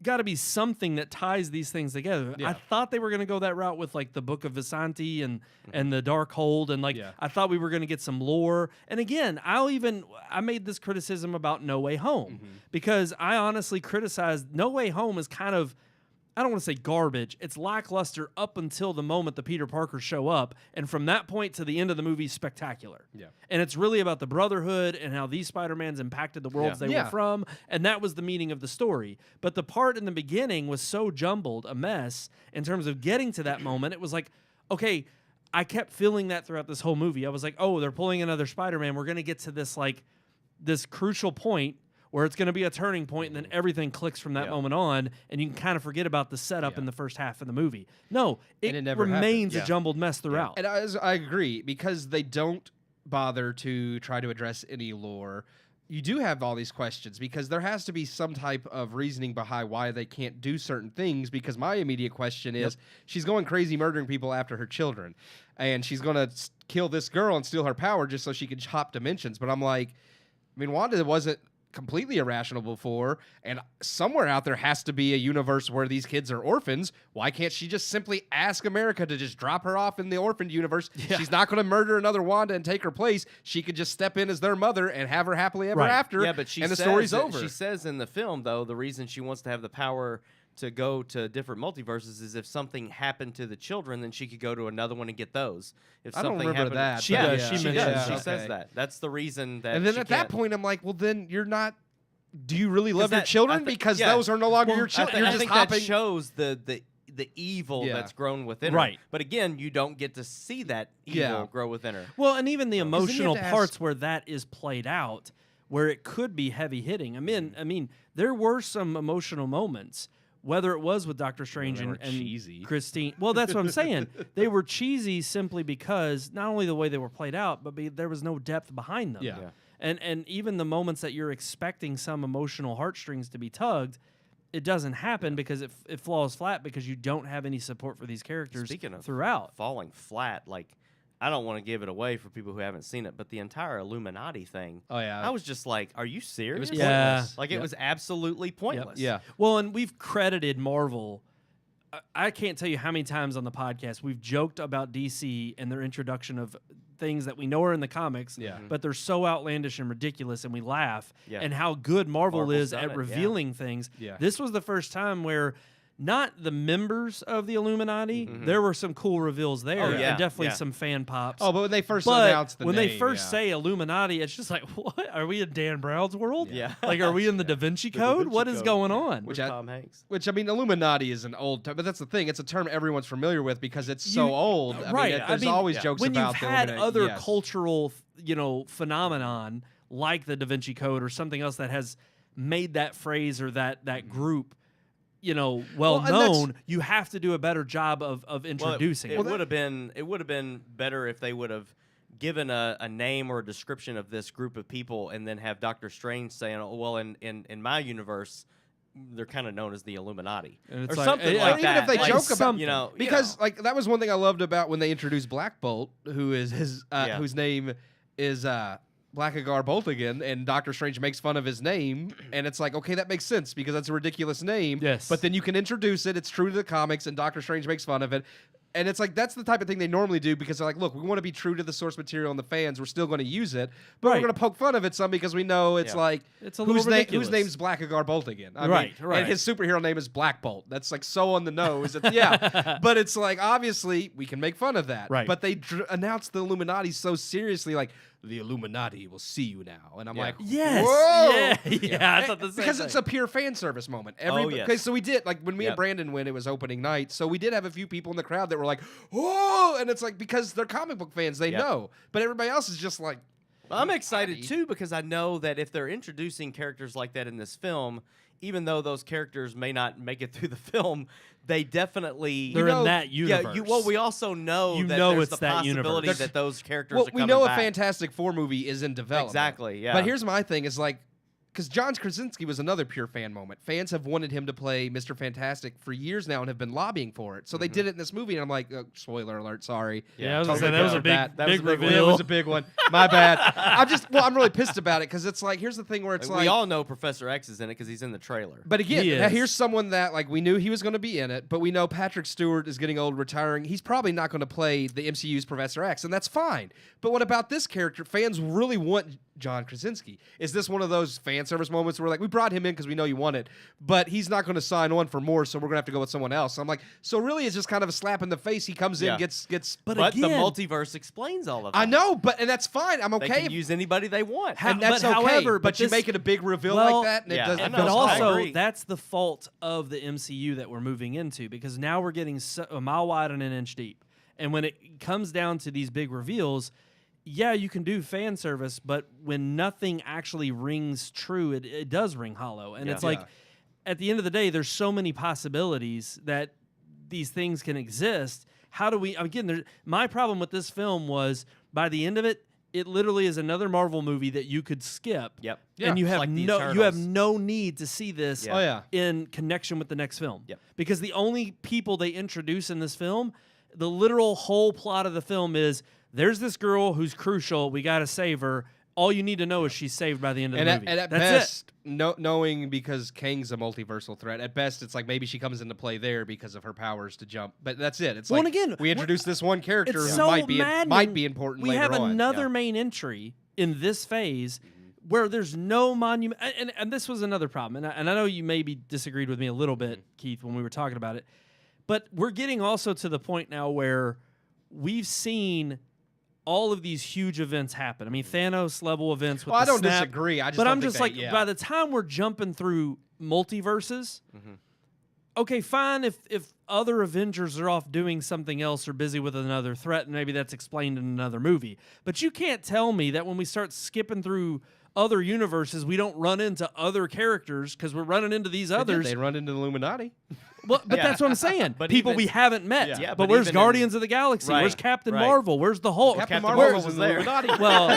got to be something that ties these things together. Yeah. I thought they were going to go that route with like the Book of Visanti and the Dark Hold, and like I thought we were going to get some lore. And again, I made this criticism about No Way Home because I honestly criticized No Way Home as kind of, I don't want to say garbage. It's lackluster up until the moment the Peter Parkers show up. And from that point to the end of the movie, spectacular. Yeah. And it's really about the Brotherhood and how these Spider-Mans impacted the worlds they were from. And that was the meaning of the story. But the part in the beginning was so jumbled, a mess, in terms of getting to that moment. It was like, okay, I kept feeling that throughout this whole movie. I was like, oh, they're pulling another Spider-Man. We're going to get to this, like, this crucial point where it's going to be a turning point, and then everything clicks from that moment on, and you can kind of forget about the setup in the first half of the movie. No, it remains a jumbled mess throughout. And I agree, because they don't bother to try to address any lore. You do have all these questions, because there has to be some type of reasoning behind why they can't do certain things, because my immediate question is, she's going crazy murdering people after her children, and she's going to kill this girl and steal her power just so she can hop dimensions. But I'm like, I mean, Wanda wasn't completely irrational before, and somewhere out there has to be a universe where these kids are orphans. Why can't she just simply ask America to just drop her off in the orphaned universe? She's not going to murder another Wanda and take her place. She could just step in as their mother and have her happily ever after. Yeah, but the story's over. She says in the film, though, the reason she wants to have the power to go to different multiverses is if something happened to the children, then she could go to another one and get those. If I don't something remember happened, that. She does. She mentions She says that. That's the reason that. And then she at can't. that point, I'm like, well, then you're not. Do you really love your that- children? I thi- Because yeah. those are no longer your children. You're I just think hopping. that shows the evil that's grown within her. Right. But again, you don't get to see that evil grow within her. Well, and even the you emotional have to parts ask- where that is played out, where it could be heavy hitting. I mean, there were some emotional moments, whether it was with Doctor Strange were and cheesy. Christine. Well, that's what I'm saying. They were cheesy simply because not only the way they were played out, but there was no depth behind them. Yeah. And even the moments that you're expecting some emotional heartstrings to be tugged, it doesn't happen because it falls flat because you don't have any support for these characters Speaking of throughout. falling flat, like, I don't want to give it away for people who haven't seen it, but the entire Illuminati thing, Oh, yeah. I was just like, are you serious? was Yeah. pointless. Like, it was absolutely pointless. Yeah. Well, and we've credited Marvel. I can't tell you how many times on the podcast we've joked about DC and their introduction of things that we know are in the comics, but they're so outlandish and ridiculous, and we laugh. Yeah. And how good Marvel Marvel's is done at it, revealing things. Yeah. This was the first time where not the members of the Illuminati, there were some cool reveals there, Oh, yeah, and definitely yeah. some fan pops. Oh, but when they first But announced the when name, they first say Illuminati, it's just like, what? Are we in Dan Brown's world? Yeah. Like, are we in the Da Vinci Code? Vinci What is Code. going on? Where's Which Tom Hanks? Which, I mean, Illuminati is an old term, but that's the thing. It's a term everyone's familiar with because it's so You- old. right. I mean, there's always jokes when about you've the had Illuminati. other Yes. cultural, phenomenon like the Da Vinci Code or something else that has made that phrase or that group, well and that's- known, you have to do a better job of introducing it it. would have been better if they would have given a name or a description of this group of people and then have Doctor Strange saying, oh, well, in my universe, they're kind of known as the Illuminati And or it's like- something even like if that. they Like, joke about- Because like that was one thing I loved about when they introduced Black Bolt, who is whose name is Blackagar Boltigan, and Doctor Strange makes fun of his name, and it's like, okay, that makes sense because that's a ridiculous name. Yes. But then you can introduce it, it's true to the comics, and Doctor Strange makes fun of it. And it's like, that's the type of thing they normally do because they're like, look, we want to be true to the source material and the fans. We're still going to use it, but Right. we're going to poke fun of it some because we know it's like, It's a little ridiculous. whose name's Blackagar Boltigan? I Right, mean, right. And his superhero name is Black Bolt. That's like so on the nose. Yeah. But it's like, obviously, we can make fun of that. Right. But they announced the Illuminati so seriously, like, the Illuminati will see you now. And I'm like, Yes. whoa! Yeah. I thought the same Because thing. it's a pure fan service moment. Oh, yes. Okay, so we did, like, when me and Yep. Brandon went, it was opening night. So we did have a few people in the crowd that were like, whoa! And it's like, because they're comic book fans, they Yep. know. But everybody else is just like, I'm excited Illuminati. too because I know that if they're introducing characters like that in this film, even though those characters may not make it through the film, they definitely They're in that universe. Yeah, we also know You that know there's it's the that possibility universe. that those characters well, are we coming know back. a Fantastic Four movie is in development. Exactly, yeah. But here's my thing: is like, because John Krasinski was another pure fan moment. Fans have wanted him to play Mr. Fantastic for years now and have been lobbying for it. So they did it in this movie, and I'm like, spoiler alert, sorry. Yeah, I was gonna say, that was a big reveal. It was a big one. My bad. I'm really pissed about it because it's like, here's the thing where it's like we all know Professor X is in it because he's in the trailer. But again, here's someone that like we knew he was going to be in it, but we know Patrick Stewart is getting old, retiring. He's probably not going to play the MCU's Professor X, and that's fine. But what about this character? Fans really want John Krasinski. Is this one of those fan service moments where like we brought him in because we know you want it, but he's not going to sign on for more, so we're going to have to go with someone else? So I'm like, so really it's just kind of a slap in the face. He comes in, gets. But again, the multiverse explains all of that. I know, and that's fine. I'm okay. They can use anybody they want. And that's okay. However, but you make it a big reveal like that, and it doesn't. But also, that's the fault of the MCU that we're moving into, because now we're getting a mile wide and an inch deep. And when it comes down to these big reveals, yeah, you can do fan service, but when nothing actually rings true, it does ring hollow. And it's like, at the end of the day, there's so many possibilities that these things can exist. How do we, again, my problem with this film was, by the end of it, it literally is another Marvel movie that you could skip. Yep. And you have like you have no need to see this Yeah. in connection with the next film. Yep. Because the only people they introduce in this film, the literal whole plot of the film is, there's this girl who's crucial. We got to save her. All you need to know is she's saved by the end of the movie. And at best, knowing because Kang's a multiversal threat, at best it's like maybe she comes into play there because of her powers to jump. But that's it. It's like again, we introduced this one character who so might be important we later have on. another main entry in this phase where there's no monument. And this was another problem. And I know you maybe disagreed with me a little bit, Keith, when we were talking about it. But we're getting also to the point now where we've seen all of these huge events happen. I mean, Thanos level events with I the don't snap. disagree. I'm just like, by the time we're jumping through multiverses, okay, fine if other Avengers are off doing something else or busy with another threat, and maybe that's explained in another movie. But you can't tell me that when we start skipping through other universes, we don't run into other characters because we're running into these others. They run into the Illuminati. Well, but that's what I'm saying. But people even, we haven't met. Yeah, but where's Guardians of the Galaxy? Right, Where's Captain right. Marvel? Where's the Hulk? Captain Marvel was was in there. the Illuminati. Well,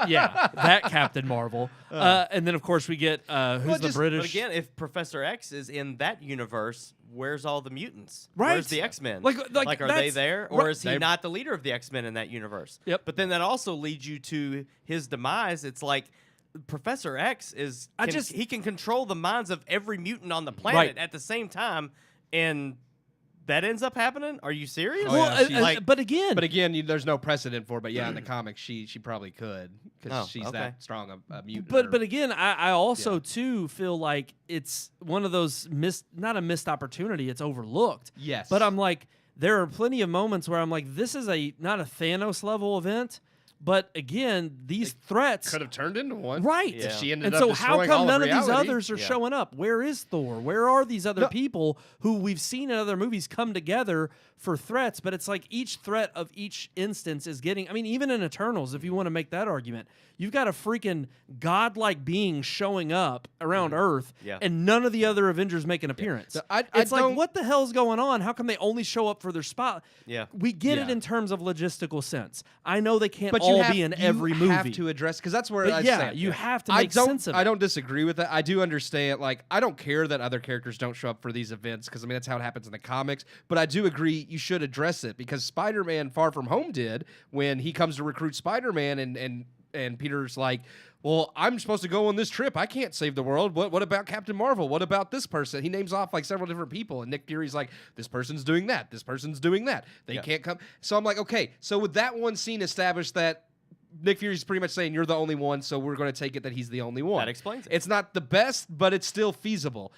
yeah, that Captain Marvel. And then, of course, we get who's the British. But again, if Professor X is in that universe, where's all the mutants? Right. Where's the X-Men? Like are they there? Or is he They- not the leader of the X-Men in that universe? Yep. But then that also leads you to his demise. It's like Professor X he can control the minds of every mutant on the planet at the same time, and that ends up happening? Are you serious? Oh, yeah, but again, there's no precedent for it. But yeah, in the comics, she probably could because she's that strong a mutant. But again, I also too feel like it's one of those not a missed opportunity. It's overlooked. Yes. But I'm like, there are plenty of moments where I'm like, this is not a Thanos level event. But again, these threats could have turned into one, right? If she ended and up so how destroying come all none of reality? these others are showing up? Where is Thor? Where are these other people who we've seen in other movies come together for threats? But it's like each threat of each instance is getting. I mean, even in Eternals, if you want to make that argument, you've got a freaking godlike being showing up around Earth, and none of the other Avengers make an appearance. So It's like, what the hell's going on? How come they only show up for their spot? Yeah, we get it in terms of logistical sense. I know they can't But all be in every movie. You have to address because that's where But you have to make sense of it. I don't disagree with that. I do understand. Like, I don't care that other characters don't show up for these events because I mean that's how it happens in the comics. But I do agree you should address it because Spider-Man: Far From Home did when he comes to recruit Spider-Man and Peter's like, well, I'm supposed to go on this trip. I can't save the world. What about Captain Marvel? What about this person? He names off like several different people, and Nick Fury's like, this person's doing that. This person's doing that. They can't come. So I'm like, okay. So with that one scene established that Nick Fury's pretty much saying you're the only one, so we're going to take it that he's the only one. That explains it. It's not the best, but it's still feasible.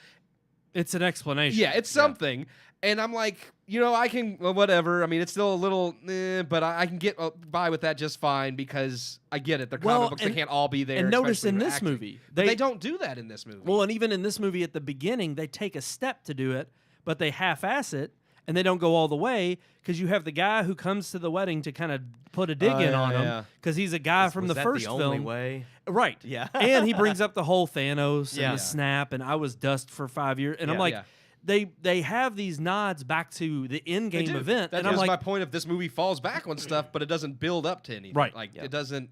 It's an explanation. Yeah, it's something. And I'm like, I can, whatever. I mean, it's still a little, but I can get by with that just fine because I get it. They're comic books. They can't all be there. And notice especially in when this acting. movie, They don't do that in this movie. Well, and even in this movie at the beginning, they take a step to do it, but they half-ass it, and they don't go all the way because you have the guy who comes to the wedding to kind of put a dig in on him because he's a guy from the first film. Only way? Right. Yeah. And he brings up the whole Thanos and the snap, and I was dust for 5 years. And I'm like, they have these nods back to the in-game event. That and is I'm like, my point. If this movie falls back on stuff, but it doesn't build up to anything. Right. Like, it doesn't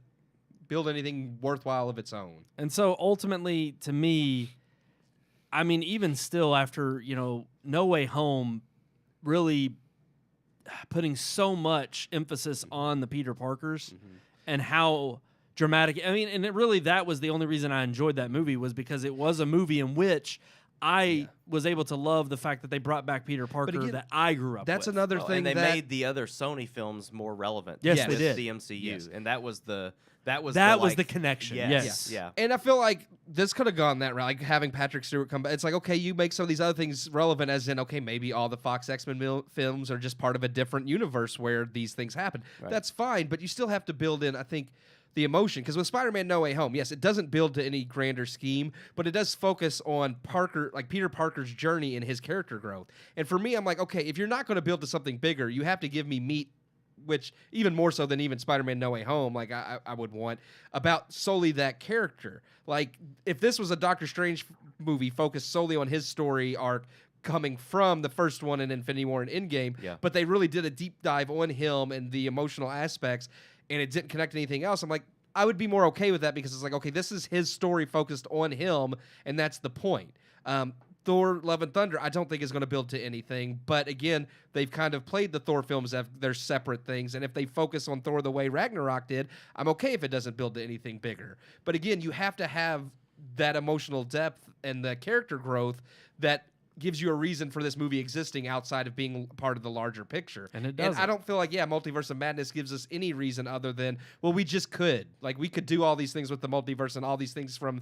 build anything worthwhile of its own. And so ultimately, to me, I mean, even still after, No Way Home really putting so much emphasis on the Peter Parkers and how dramatic. I mean, and that was the only reason I enjoyed that movie, was because it was a movie in which I was able to love the fact that they brought back Peter Parker again, that I grew up with. That's another thing. And they that made the other Sony films more relevant. Yes, they with did. the MCU, Yes. and that was the connection. Yes. Yeah. And I feel like this could have gone that route, like having Patrick Stewart come back. It's like, okay, you make some of these other things relevant, as in, okay, maybe all the Fox X-Men films are just part of a different universe where these things happen. Right. That's fine, but you still have to build in, I think, the emotion. Because with Spider-Man No Way Home, yes, it doesn't build to any grander scheme, but it does focus on Peter Parker's journey and his character growth. And for me, I'm like, okay, if you're not going to build to something bigger, you have to give me meat, which even more so than even Spider-Man No Way Home, like I would want, about solely that character. Like, if this was a Doctor Strange movie focused solely on his story arc coming from the first one in Infinity War and Endgame, but they really did a deep dive on him and the emotional aspects, and it didn't connect to anything else, I'm like, I would be more okay with that, because it's like, okay, this is his story focused on him, and that's the point. Thor, Love and Thunder, I don't think is going to build to anything. But again, they've kind of played the Thor films as they're separate things. And if they focus on Thor the way Ragnarok did, I'm okay if it doesn't build to anything bigger. But again, you have to have that emotional depth and the character growth that gives you a reason for this movie existing outside of being part of the larger picture. And it does. And I don't feel like, Multiverse of Madness gives us any reason other than, well, we just could. Like, we could do all these things with the multiverse and all these things from,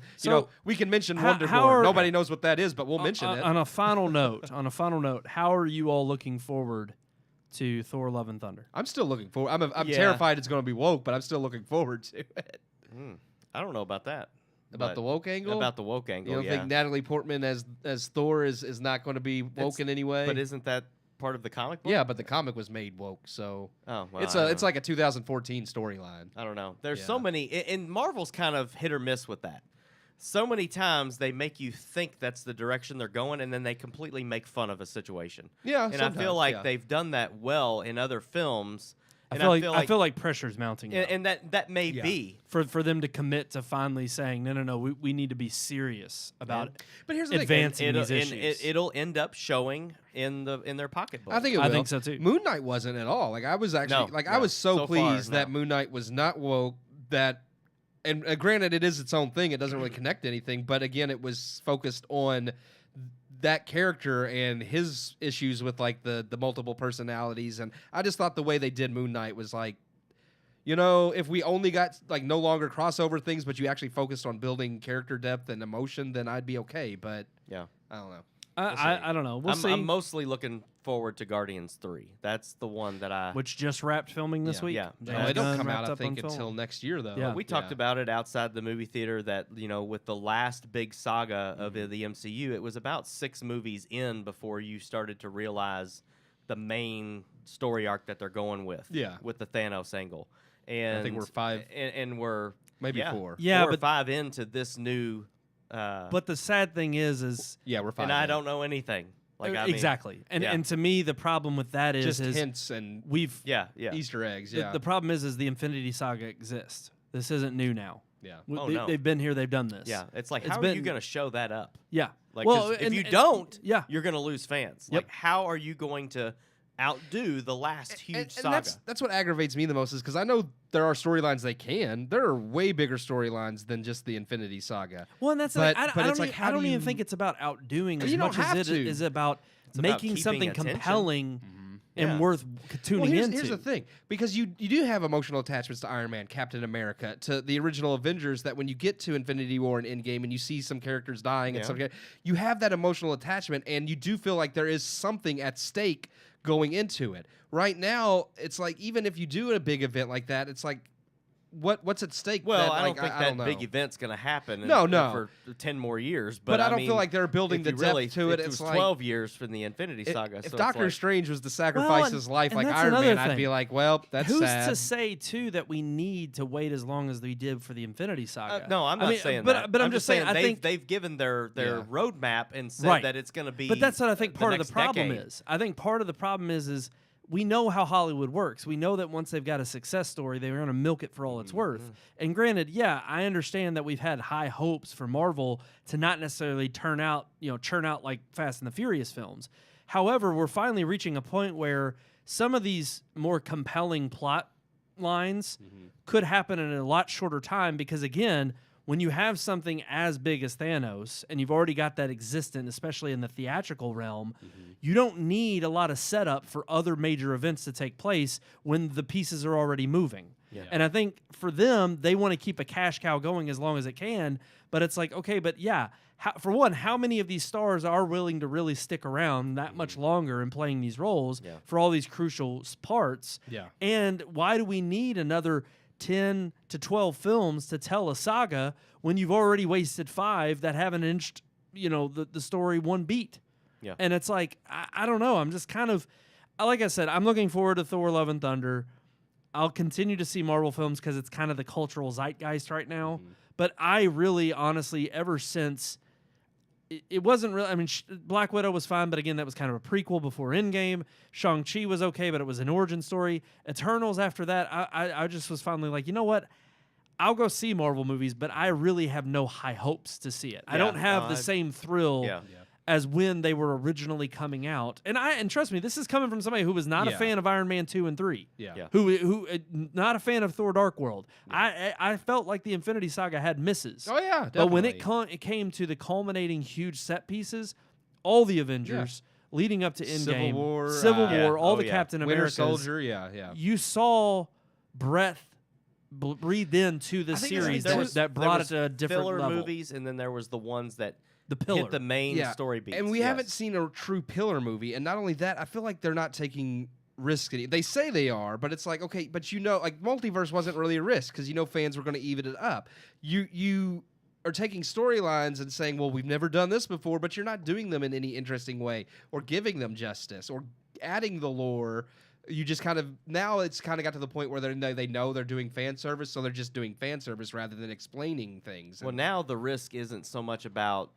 we can mention Wonder Woman. Nobody knows what that is, but we'll mention it. On a final note, how are you all looking forward to Thor Love and Thunder? I'm still looking forward. I'm terrified it's going to be woke, but I'm still looking forward to it. I don't know about that. About the woke angle? About the woke angle, You don't think Natalie Portman as Thor is not going to be woke in any way? But isn't that part of the comic book? Yeah, but the comic was made woke, so well, it's like a 2014 storyline. I don't know. There's so many, and Marvel's kind of hit or miss with that. So many times they make you think that's the direction they're going, and then they completely make fun of a situation. Yeah, and I feel like they've done that well in other films. And I feel like pressure's mounting, and that may be for them to commit to finally saying no, we need to be serious about but here's the advancing thing. these issues. It'll end up showing in their pocketbook. I think it will. I think so too. Moon Knight wasn't at all. Like, I was actually I was so pleased that Moon Knight was not woke. That, and granted, it is its own thing. It doesn't really connect to anything. But again, it was focused on that character and his issues with like the multiple personalities. And I just thought the way they did Moon Knight was like, if we only got like no longer crossover things, but you actually focused on building character depth and emotion, then I'd be okay. But I don't know. I don't know. We'll see. I'm mostly looking forward to Guardians 3. That's the one that which just wrapped filming this week. Yeah. It don't come out, I think, until next year, though. Yeah. We talked about it outside the movie theater that, with the last big saga of the MCU, it was about 6 movies in before you started to realize the main story arc that they're going with. Yeah. With the Thanos angle. And I think we're 5. And we're maybe 4. Yeah, 4 or but 5 into this new. But the sad thing is we're 5. And I don't know anything. Exactly. And to me, the problem with that is just hints and we've Easter eggs. Yeah. The problem is the Infinity Saga exists. This isn't new now. Yeah. They've been here. They've done this. Yeah. It's like, how are you going to show that up? Yeah. Like, if you don't, you're going to lose fans. Yep. Like, how are you going to outdo the last huge saga? And that's what aggravates me the most, is because I know there are storylines they can. There are way bigger storylines than just the Infinity Saga. Well, and that's but I don't even you think it's about outdoing as you much don't have as it to. is about about making keeping something attention. compelling and Yeah. worth tuning into. Here's the thing, because you do have emotional attachments to Iron Man, Captain America, to the original Avengers, that when you get to Infinity War and Endgame and you see some characters dying and stuff, you have that emotional attachment, and you do feel like there is something at stake going into it. Right now, it's like, even if you do a big event like that, it's like, what's at stake? Well, that, I don't think I that don't know. big event's going to happen No. for 10 more years. But I don't mean, feel like they're building the if you depth really, to it. It It's was like 12 years from the Infinity Saga. If so Doctor it's like, Strange was to sacrifice his life and like that's Iron another Man, I'd thing. be like, well, that's Who's sad. to say too that we need to wait as long as we did for the Infinity Saga? no, I'm not saying but, that. But I'm just saying I think they've given their roadmap and said Right. that it's going to be. But that's what I think part of the next problem decade. is. I think part of the problem is we know how Hollywood works. We know that once they've got a success story, they're going to milk it for all it's worth. And granted, yeah, I understand that we've had high hopes for Marvel to not necessarily churn out like Fast and the Furious films. However, we're finally reaching a point where some of these more compelling plot lines could happen in a lot shorter time because, again, when you have something as big as Thanos and you've already got that existent, especially in the theatrical realm, you don't need a lot of setup for other major events to take place when the pieces are already moving. Yeah. And I think for them, they want to keep a cash cow going as long as it can. But it's like, okay, but yeah, for one, how many of these stars are willing to really stick around that much longer in playing these roles for all these crucial parts? Yeah. And why do we need another 10 to 12 films to tell a saga when you've already wasted 5 that haven't inched, the story one beat? Yeah. And it's like, I don't know. I'm just kind of, like I said, I'm looking forward to Thor: Love and Thunder. I'll continue to see Marvel films because it's kind of the cultural zeitgeist right now. But I really, honestly, ever since, it wasn't really, I mean, Black Widow was fine, but again, that was kind of a prequel before Endgame. Shang-Chi was okay, but it was an origin story. Eternals after that, I just was finally like, you know what? I'll go see Marvel movies, but I really have no high hopes to see it. I don't have the same thrill as when they were originally coming out. And trust me, this is coming from somebody who was not a fan of Iron Man 2 and 3. Who not a fan of Thor: Dark World. I felt like the Infinity Saga had misses. Oh yeah, definitely. But when it came to the culminating huge set pieces, all the Avengers leading up to Endgame, Civil War, all the Captain Americas, Winter Soldier, you saw breadth breathed into the series that brought it to a different filler level. Movies, and then there was the ones that pillar. hit the main story beats. And we haven't seen a true pillar movie. And not only that, I feel like they're not taking risks. They say they are, but it's like, okay, but like Multiverse wasn't really a risk because fans were going to even it up. You are taking storylines and saying, well, we've never done this before, but you're not doing them in any interesting way or giving them justice or adding the lore. You just now it's kind of got to the point where they know they're doing fan service, so they're just doing fan service rather than explaining things. Well, now the risk isn't so much about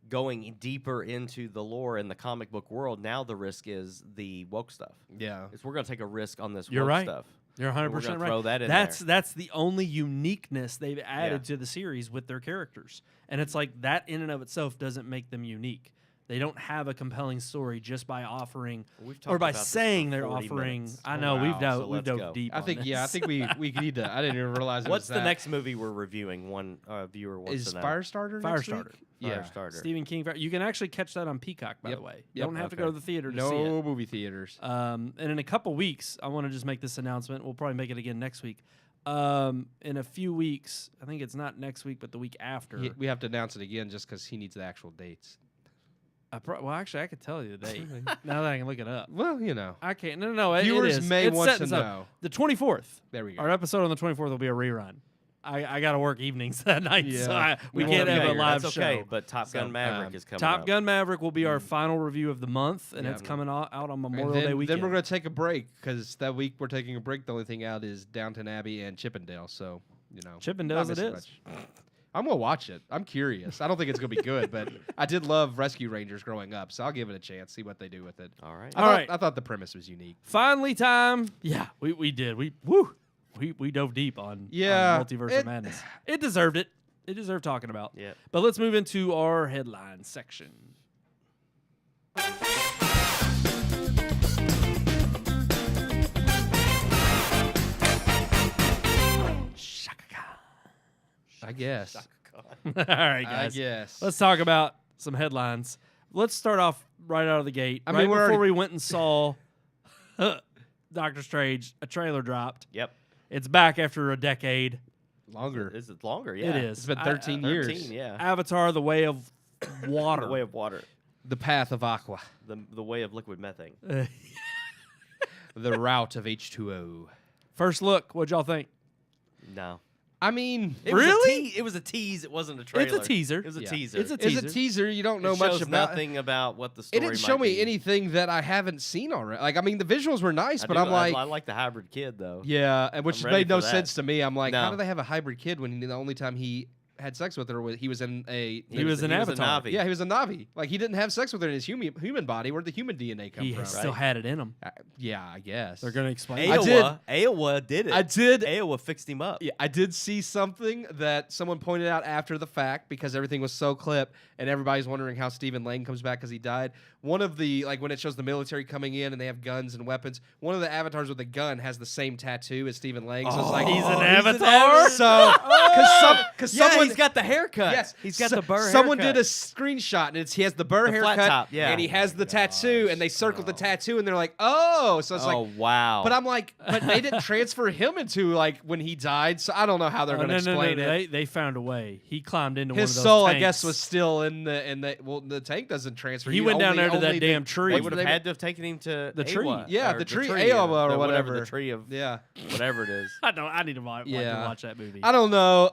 going deeper into the lore in the comic book world. Now the risk is the woke stuff. Yeah. We're going to take a risk on this You're woke right. stuff. You're 100% right. Throw that in That's the only uniqueness they've added to the series with their characters. And it's like that in and of itself doesn't make them unique. They don't have a compelling story just by offering or by saying they're offering. Minutes. I know we've dove deep. I think this. I think we need to. I didn't even realize. What's the next movie we're reviewing? One viewer wants to know. Is Firestarter? Firestarter. Firestarter. Stephen King. You can actually catch that on Peacock, by the way. You don't have to go to the theater to see it. No movie theaters. And in a couple weeks, I want to just make this announcement. We'll probably make it again next week. In a few weeks, I think it's not next week, but the week after. We have to announce it again just because he needs the actual dates. Well, actually, I could tell you the date now that I can look it up. Well, I can't. No. Viewers it is. may it's want set to in stone. know. The 24th. There we go. Our episode on the 24th will be a rerun. I got to work evenings that night, so we won't can't have a be live That's show. okay, but Top Gun Maverick is coming Top up. Gun Maverick will be our final review of the month, and it's coming out on Memorial Day weekend. Then we're going to take a break because that week we're taking a break. The only thing out is Downton Abbey and Chippendale. So, Chippendales it is. Much. I'm going to watch it. I'm curious. I don't think it's going to be good, but I did love Rescue Rangers growing up, so I'll give it a chance, see what they do with it. All right. I thought the premise was unique. Finally time. Yeah, we did. We dove deep on Multiverse of Madness. It deserved it. It deserved talking about. Yeah. But let's move into our headline section. I guess. All right, guys. I guess. Let's talk about some headlines. Let's start off right out of the gate. Before we went and saw Doctor Strange, a trailer dropped. Yep. It's back after a decade. Longer. Is it longer? Yeah. It is. It's been 13 years. 13, yeah. Avatar, The Way of Water. The Way of Water. The Path of Aqua. The Way of Liquid Methane. The Route of H2O. First look, what'd y'all think? No. I mean, it was a tease. It wasn't a trailer. It's a teaser. It was a teaser. It's a teaser. It's a teaser. You don't know much about. Nothing about what the story. It didn't show me anything that I haven't seen already. Like, I mean, the visuals were nice, but I'm like, I like the hybrid kid though. Yeah, and which made no sense to me. I'm like, No. how do they have a hybrid kid when the only time he had sex with her, he was in a. He was an Avatar. Na'vi. Yeah, he was a Na'vi. Like he didn't have sex with her in his human body. Where'd the human DNA come He from? still had it in him. Yeah, I guess. They're going to explain. Aowa did it. I did. Aowa fixed him up. Yeah, I did see something that someone pointed out after the fact because everything was so clip and everybody's wondering how Stephen Lang comes back because he died. One of the, like when it shows the military coming in and they have guns and weapons, one of the avatars with a gun has the same tattoo as Stephen Lang. So it's like, he's an avatar? So, because someone. He's got the haircut. Yes, he's got the burr Someone haircut. did a screenshot and he has the burr The flat haircut top, yeah. and he has the tattoo and they circled the tattoo and they're like, oh. So it's Oh, like, wow. but I'm like, but they didn't transfer him into like when he died. So I don't know how they're going to explain it. They found a way. He climbed into His one of those soul, tanks. I guess, was still in the. Well, the tank doesn't transfer. He went down there to that only damn tree. They would have had to have taken him to The tree. Awa, Yeah, or the tree, Aowa, or whatever. The tree of Yeah, whatever it is. I need to watch that movie. I don't know.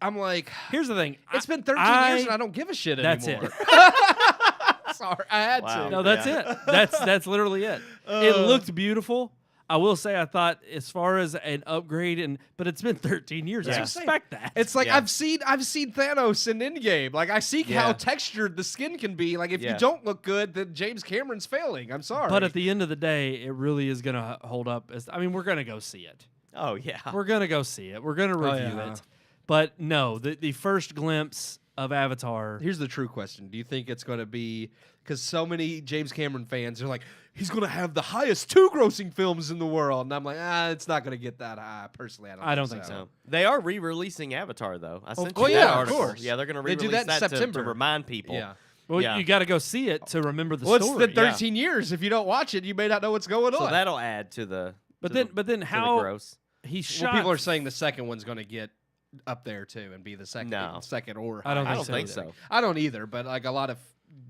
I'm like, Here's the thing. it's been 13 years and I don't give a shit That's anymore. it. Sorry, I had Wow. to. No, that's it. That's literally it. It looked beautiful. I will say I thought as far as an upgrade, but it's been 13 years. I Yeah. expect that. It's like Yeah. I've seen Thanos in Endgame. Like I see how Yeah. textured the skin can be. Like if you Yeah. don't look good, then James Cameron's failing. I'm sorry. But at the end of the day, it really is going to hold up. We're going to go see it. Oh yeah. We're going to go see it. We're going to review yeah. it. But no, the first glimpse of Avatar. Here's the true question. Do you think it's going to be, because so many James Cameron fans are like, he's going to have the highest 2 grossing films in the world. And I'm like, it's not going to get that high. Personally, I don't think so. No. They are re-releasing Avatar though. I sent oh, you yeah, that of article. course. Yeah, they're going to They re-release do that in that September. to remind people. Yeah. Well, Yeah. you got to go see it to remember the Well, it's story. been 13 years. If you don't watch it, you may not know what's going So on. that'll add to the. But to then, the, but then to the how gross. he Well, shot? people are saying the second one's going to get up there too and be the second, No. second or I don't higher. I don't think so. so. I don't either. But like a lot of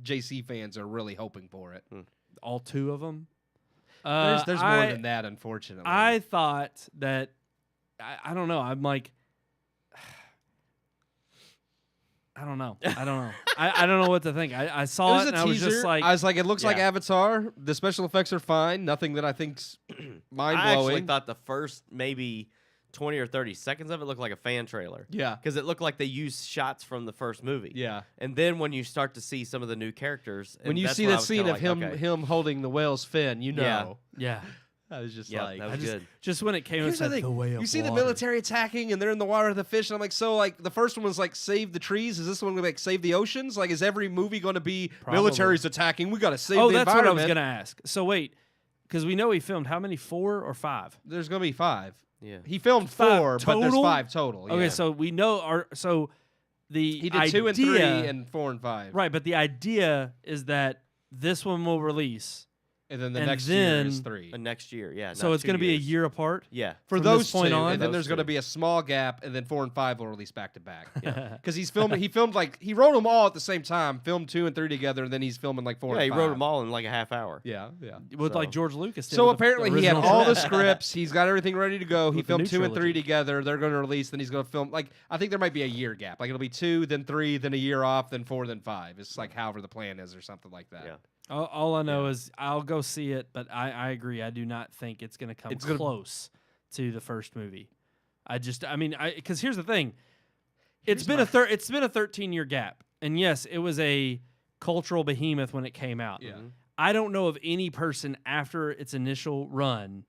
JC fans are really hoping for it. all 2 of them. There's more than that, unfortunately. I thought that I don't know. I'm like, I don't know. I don't know what to think. I saw it and I was just like, I was like, it looks like Yeah. Avatar. The special effects are fine. Nothing that I think's mind I actually blowing. thought the first maybe 20 or 30 seconds of it looked like a fan trailer. Yeah. Because it looked like they used shots from the first movie. Yeah. And then when you start to see some of the new characters, When and you that's see when I that was scene kinda of like, okay. him holding the whale's fin, you know. yeah. I was just Yeah, like, that was good. Just when it came, Here's it's the like thing. the way You of see the water. military attacking and they're in the water with the fish, and I'm like, so like the first one was like save the trees. Is this one gonna be like save the oceans? Like, is every movie gonna be military's attacking? We gotta save Oh, the that's what I environment. was gonna ask. So wait, because we know he filmed how many? 4 or 5? There's gonna be 5. Yeah. He filmed 5 4, but there's total? 5 total. Okay, yeah. so we know the he did 2 and 3 and 4 and 5. right, but the idea is that this one will release, And then the And next year is then- 3. Next year, yeah. so not it's 2 going to be a years. year apart. Yeah. For from those this point 2, on? and then Those there's going to 2. be a small gap, and then 4 and 5 will release back to back. Because he filmed like he wrote them all at the same time, filmed 2 and 3 together, and then he's filming like 4 Yeah, and he 5. wrote them all in like a half hour. Yeah, yeah. With So- like George Lucas did. So with the apparently he had original all the trilogy. scripts. He's got everything ready to go. He With the filmed new 2 and 3 trilogy. together. They're going to release. Then he's going to film. Like I think there might be a year gap. Like it'll be 2, then 3, then a year off, then 4, then 5. It's like however the plan is or something like that. Yeah. All I know is I'll go see it, but I agree. I do not think it's going to come It's gonna- close to the first movie. Because here's the thing. It's been a 13-year gap, and yes, it was a cultural behemoth when it came out. Yeah. I don't know of any person after its initial run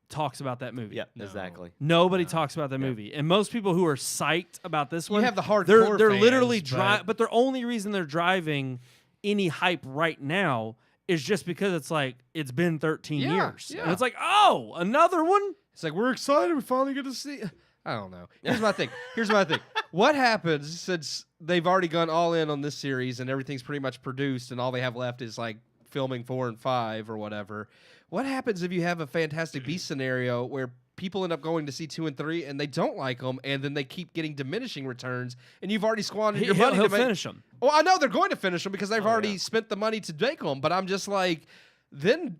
talks about that movie. Yeah, No. exactly. Nobody talks about that movie, and most people who are psyched about this one, have the hardcore They're fans, literally but- the only reason they're driving any hype right now is just because it's like it's been 13 Yeah, years, yeah. and it's like, oh, another one. It's like we're excited. We finally get to see. I don't know. Here's my thing. What happens since they've already gone all in on this series and everything's pretty much produced and all they have left is like filming 4 and 5 or whatever? What happens if you have a Fantastic Beasts scenario where people end up going to see 2 and 3 and they don't like them and then they keep getting diminishing returns and you've already squandered your money He'll to make. finish them. Well, I know they're going to finish them because they've already spent the money to make them, but I'm just like, then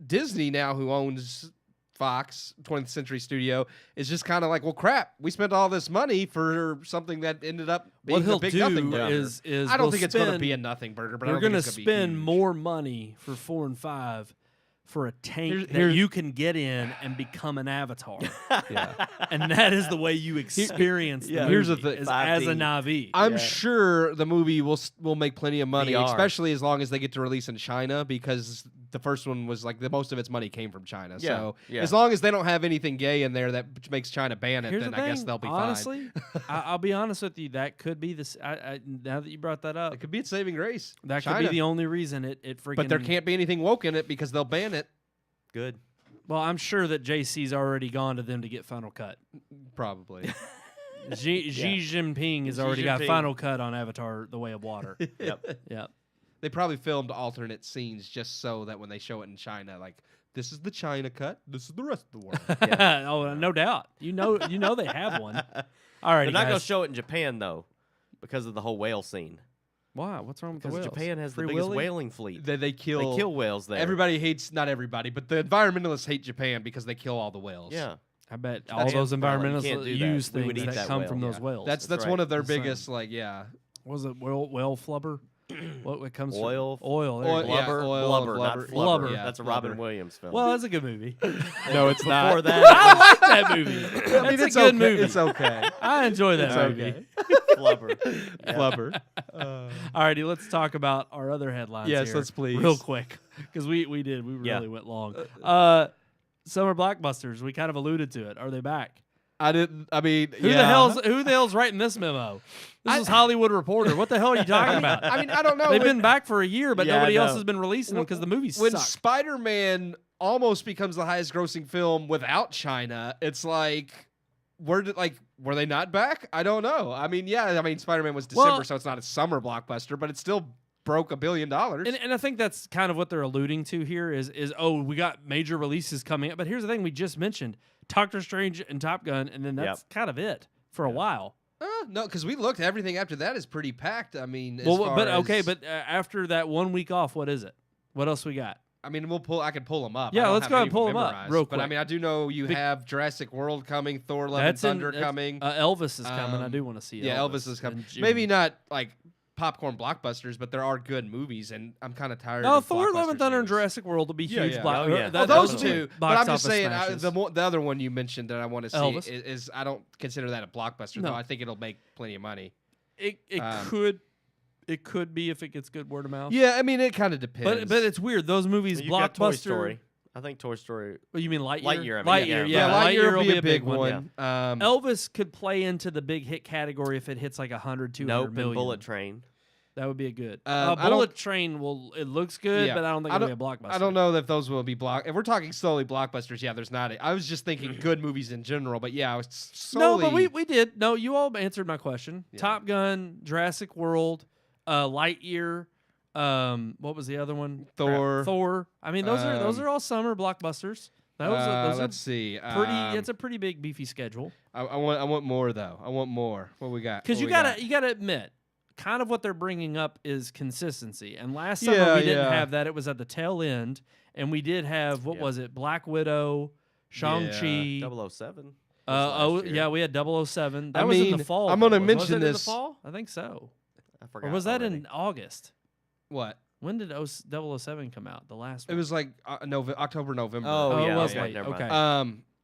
Disney now, who owns Fox, 20th Century Studio, is just kind of like, well, crap, we spent all this money for something that ended up being What he'll a big do nothing burger. is I don't we'll think it's going to spend- be a nothing burger, but I We're don't going think to it's gonna be spend huge. more money for 4 and 5, for a tank that you can get in and become an avatar. And that is the way you experience the movie. Here's the thing. As a Na'vi. I'm sure the movie will make plenty of money, VR. especially as long as they get to release in China, because the first one was like the most of its money came from China. So as long as they don't have anything gay in there that makes China ban it, then I guess they'll be honestly, fine. I'll be honest with you. That could be this. Now that you brought that up, it could be its saving grace. That China. could be the only reason it freaking. But there can't be anything woke in it because they'll ban it. Good. Well, I'm sure that JC's already gone to them to get Final Cut. Probably. Xi Jinping has already got Final Cut on Avatar: The Way of Water. Yep. They probably filmed alternate scenes just so that when they show it in China, like, this is the China cut, this is the rest of the world. Oh, no doubt. You know they have one. All right, they're not going to show it in Japan though, because of the whole whale scene. Why? What's wrong with the Because whales? Japan has Free the biggest Willy? whaling fleet. They kill whales there. Everybody hates, not everybody, but the environmentalists hate Japan because they kill all the whales. Yeah. I bet all those environmentalists use We would things eat that that come whale. from those whales. That's right. one of their That's right. biggest, like, yeah. Was it whale flubber? What comes Oil. from? Oil. There Oil, you go. yeah. Blubber, not blubber. flubber. Blubber. Yeah, That's a blubber. Robin Williams film. Well, that's a good movie. No, it's not. Before that, I like that movie. I mean, That's it's a good okay. movie. It's okay. I enjoy that It's movie. okay. Flubber. Flubber. Alrighty, let's talk about our other headlines. Yes, here let's please. real quick, because we really went long. Summer blockbusters. We kind of alluded to it. Are they back? Who Who the hell's writing this memo? This is Hollywood Reporter. What the hell are you talking about? I mean, I don't know. They've been back for a year, but Yeah, nobody I else know. has been releasing them because the movies when suck. Spider-Man almost becomes the highest grossing film without China, it's like, were they not back? I don't know. I mean, Spider-Man was December, Well- so it's not a summer blockbuster, but it still broke $1 billion. And I think that's kind of what they're alluding to here is we got major releases coming up. But here's the thing we just mentioned. Doctor Strange and Top Gun, and then that's kind of it for a while. No, because we looked. Everything after that is pretty packed. I mean, after that 1 week off, what is it? What else we got? I mean, I could pull them up. Yeah, I don't let's have go ahead any and pull them up memorized, real But I quick. mean, I do know you have Jurassic World coming, Thor: Love and Thunder coming. Elvis is coming. I do want to see. Yeah, Elvis is coming. in June. Maybe not like popcorn blockbusters, but there are good movies, and I'm kind of tired. No, of Thor: Love and blockbusters Thunder and movies. Jurassic World will be huge. Oh, yeah. Well, those will be two. box But I'm just office saying, smashes. the other one you mentioned that I want to see Elvis? is I don't consider that a blockbuster. No. Though I think it'll make plenty of money. It could be if it gets good word of mouth. Yeah, I mean, it kind of depends. But it's weird. Those movies, You got Toy blockbuster. Story. I think Toy Story. Oh, you mean Lightyear? Lightyear, I mean, Lightyear, yeah. Lightyear will be a big one. Elvis could play into the big hit category if it hits like 100, 200 Nope. million. And Bullet Train. That would be a good. I Bullet Train it looks good, Yeah. but I don't think it'll be a blockbuster. I don't know if those will be If we're talking solely blockbusters, yeah, there's not. I was just thinking good movies in general, but yeah, I was solely. No, but we did. No, you all answered my question. Yeah. Top Gun, Jurassic World, Lightyear. What was the other one? Thor. Thor. I mean, those are all summer blockbusters. Those let's see. pretty. It's a pretty big beefy schedule. I want more though. I want more. What we got? Because you gotta admit, kind of what they're bringing up is consistency. And last summer we didn't have that. It was at the tail end, and we did have what was it? Black Widow, Shang-Chi. 007. We had 007. That was in the fall. I'm gonna though, wasn't it? mention Was it in the this. fall? I think so. I forgot. Or was that already. in August? What? When did 007 come out? The last It one. was like October, November. Oh, it yeah. was Okay, late. never mind. Okay.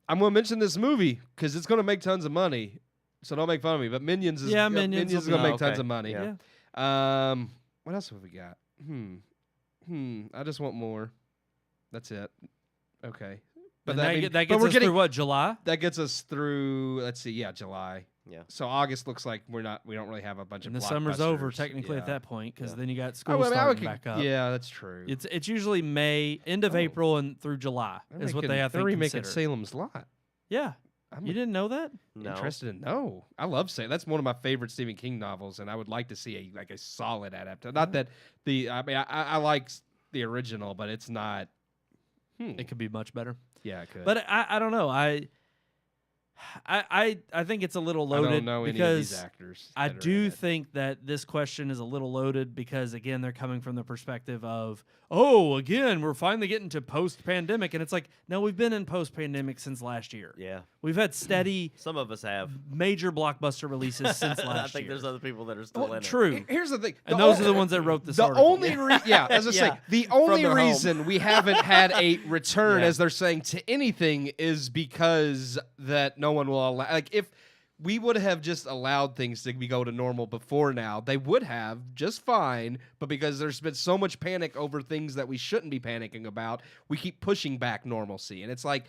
I'm gonna mention this movie because it's gonna make tons of money. So don't make fun of me. But Minions is Minions will is gonna be- make tons okay. of money. Yeah. What else have we got? I just want more. That's it. Okay. But that that, mean- that but gets we're us getting through what, July? that gets us through. Let's see. Yeah, July. Yeah. So August looks like we don't really have a bunch And of the summer's over blockbusters. technically Yeah. at that point because Yeah. then you got Oh, school starting back up. Yeah, that's true. It's usually May, end of Oh. April, and through July is what they have to They're remaking consider. Salem's Lot. Yeah, I'm you didn't know that? No. interested in. No, I love Salem. That's one of my favorite Stephen King novels, and I would like to see a solid adaptation. Not that I like the original, but it's not. It could be much better. Yeah, it could. But I don't know. I think it's a little I loaded don't know any of because these actors. I that are in do it. think that this question is a little loaded because, again, they're coming from the perspective of, oh, again, we're finally getting to post-pandemic. And it's like, no, we've been in post-pandemic since last year. Yeah. We've had steady Some of us have. major blockbuster releases since last year. I think there's other people that are still in it. True. Here's the thing. And those are the ones that wrote this The article. only as I say, the only their home. reason we haven't had a return, Yeah. as they're saying, to anything is because that no one will allow. Like, if we would have just allowed things to go to normal before now, they would have just fine. But because there's been so much panic over things that we shouldn't be panicking about, we keep pushing back normalcy. And it's like,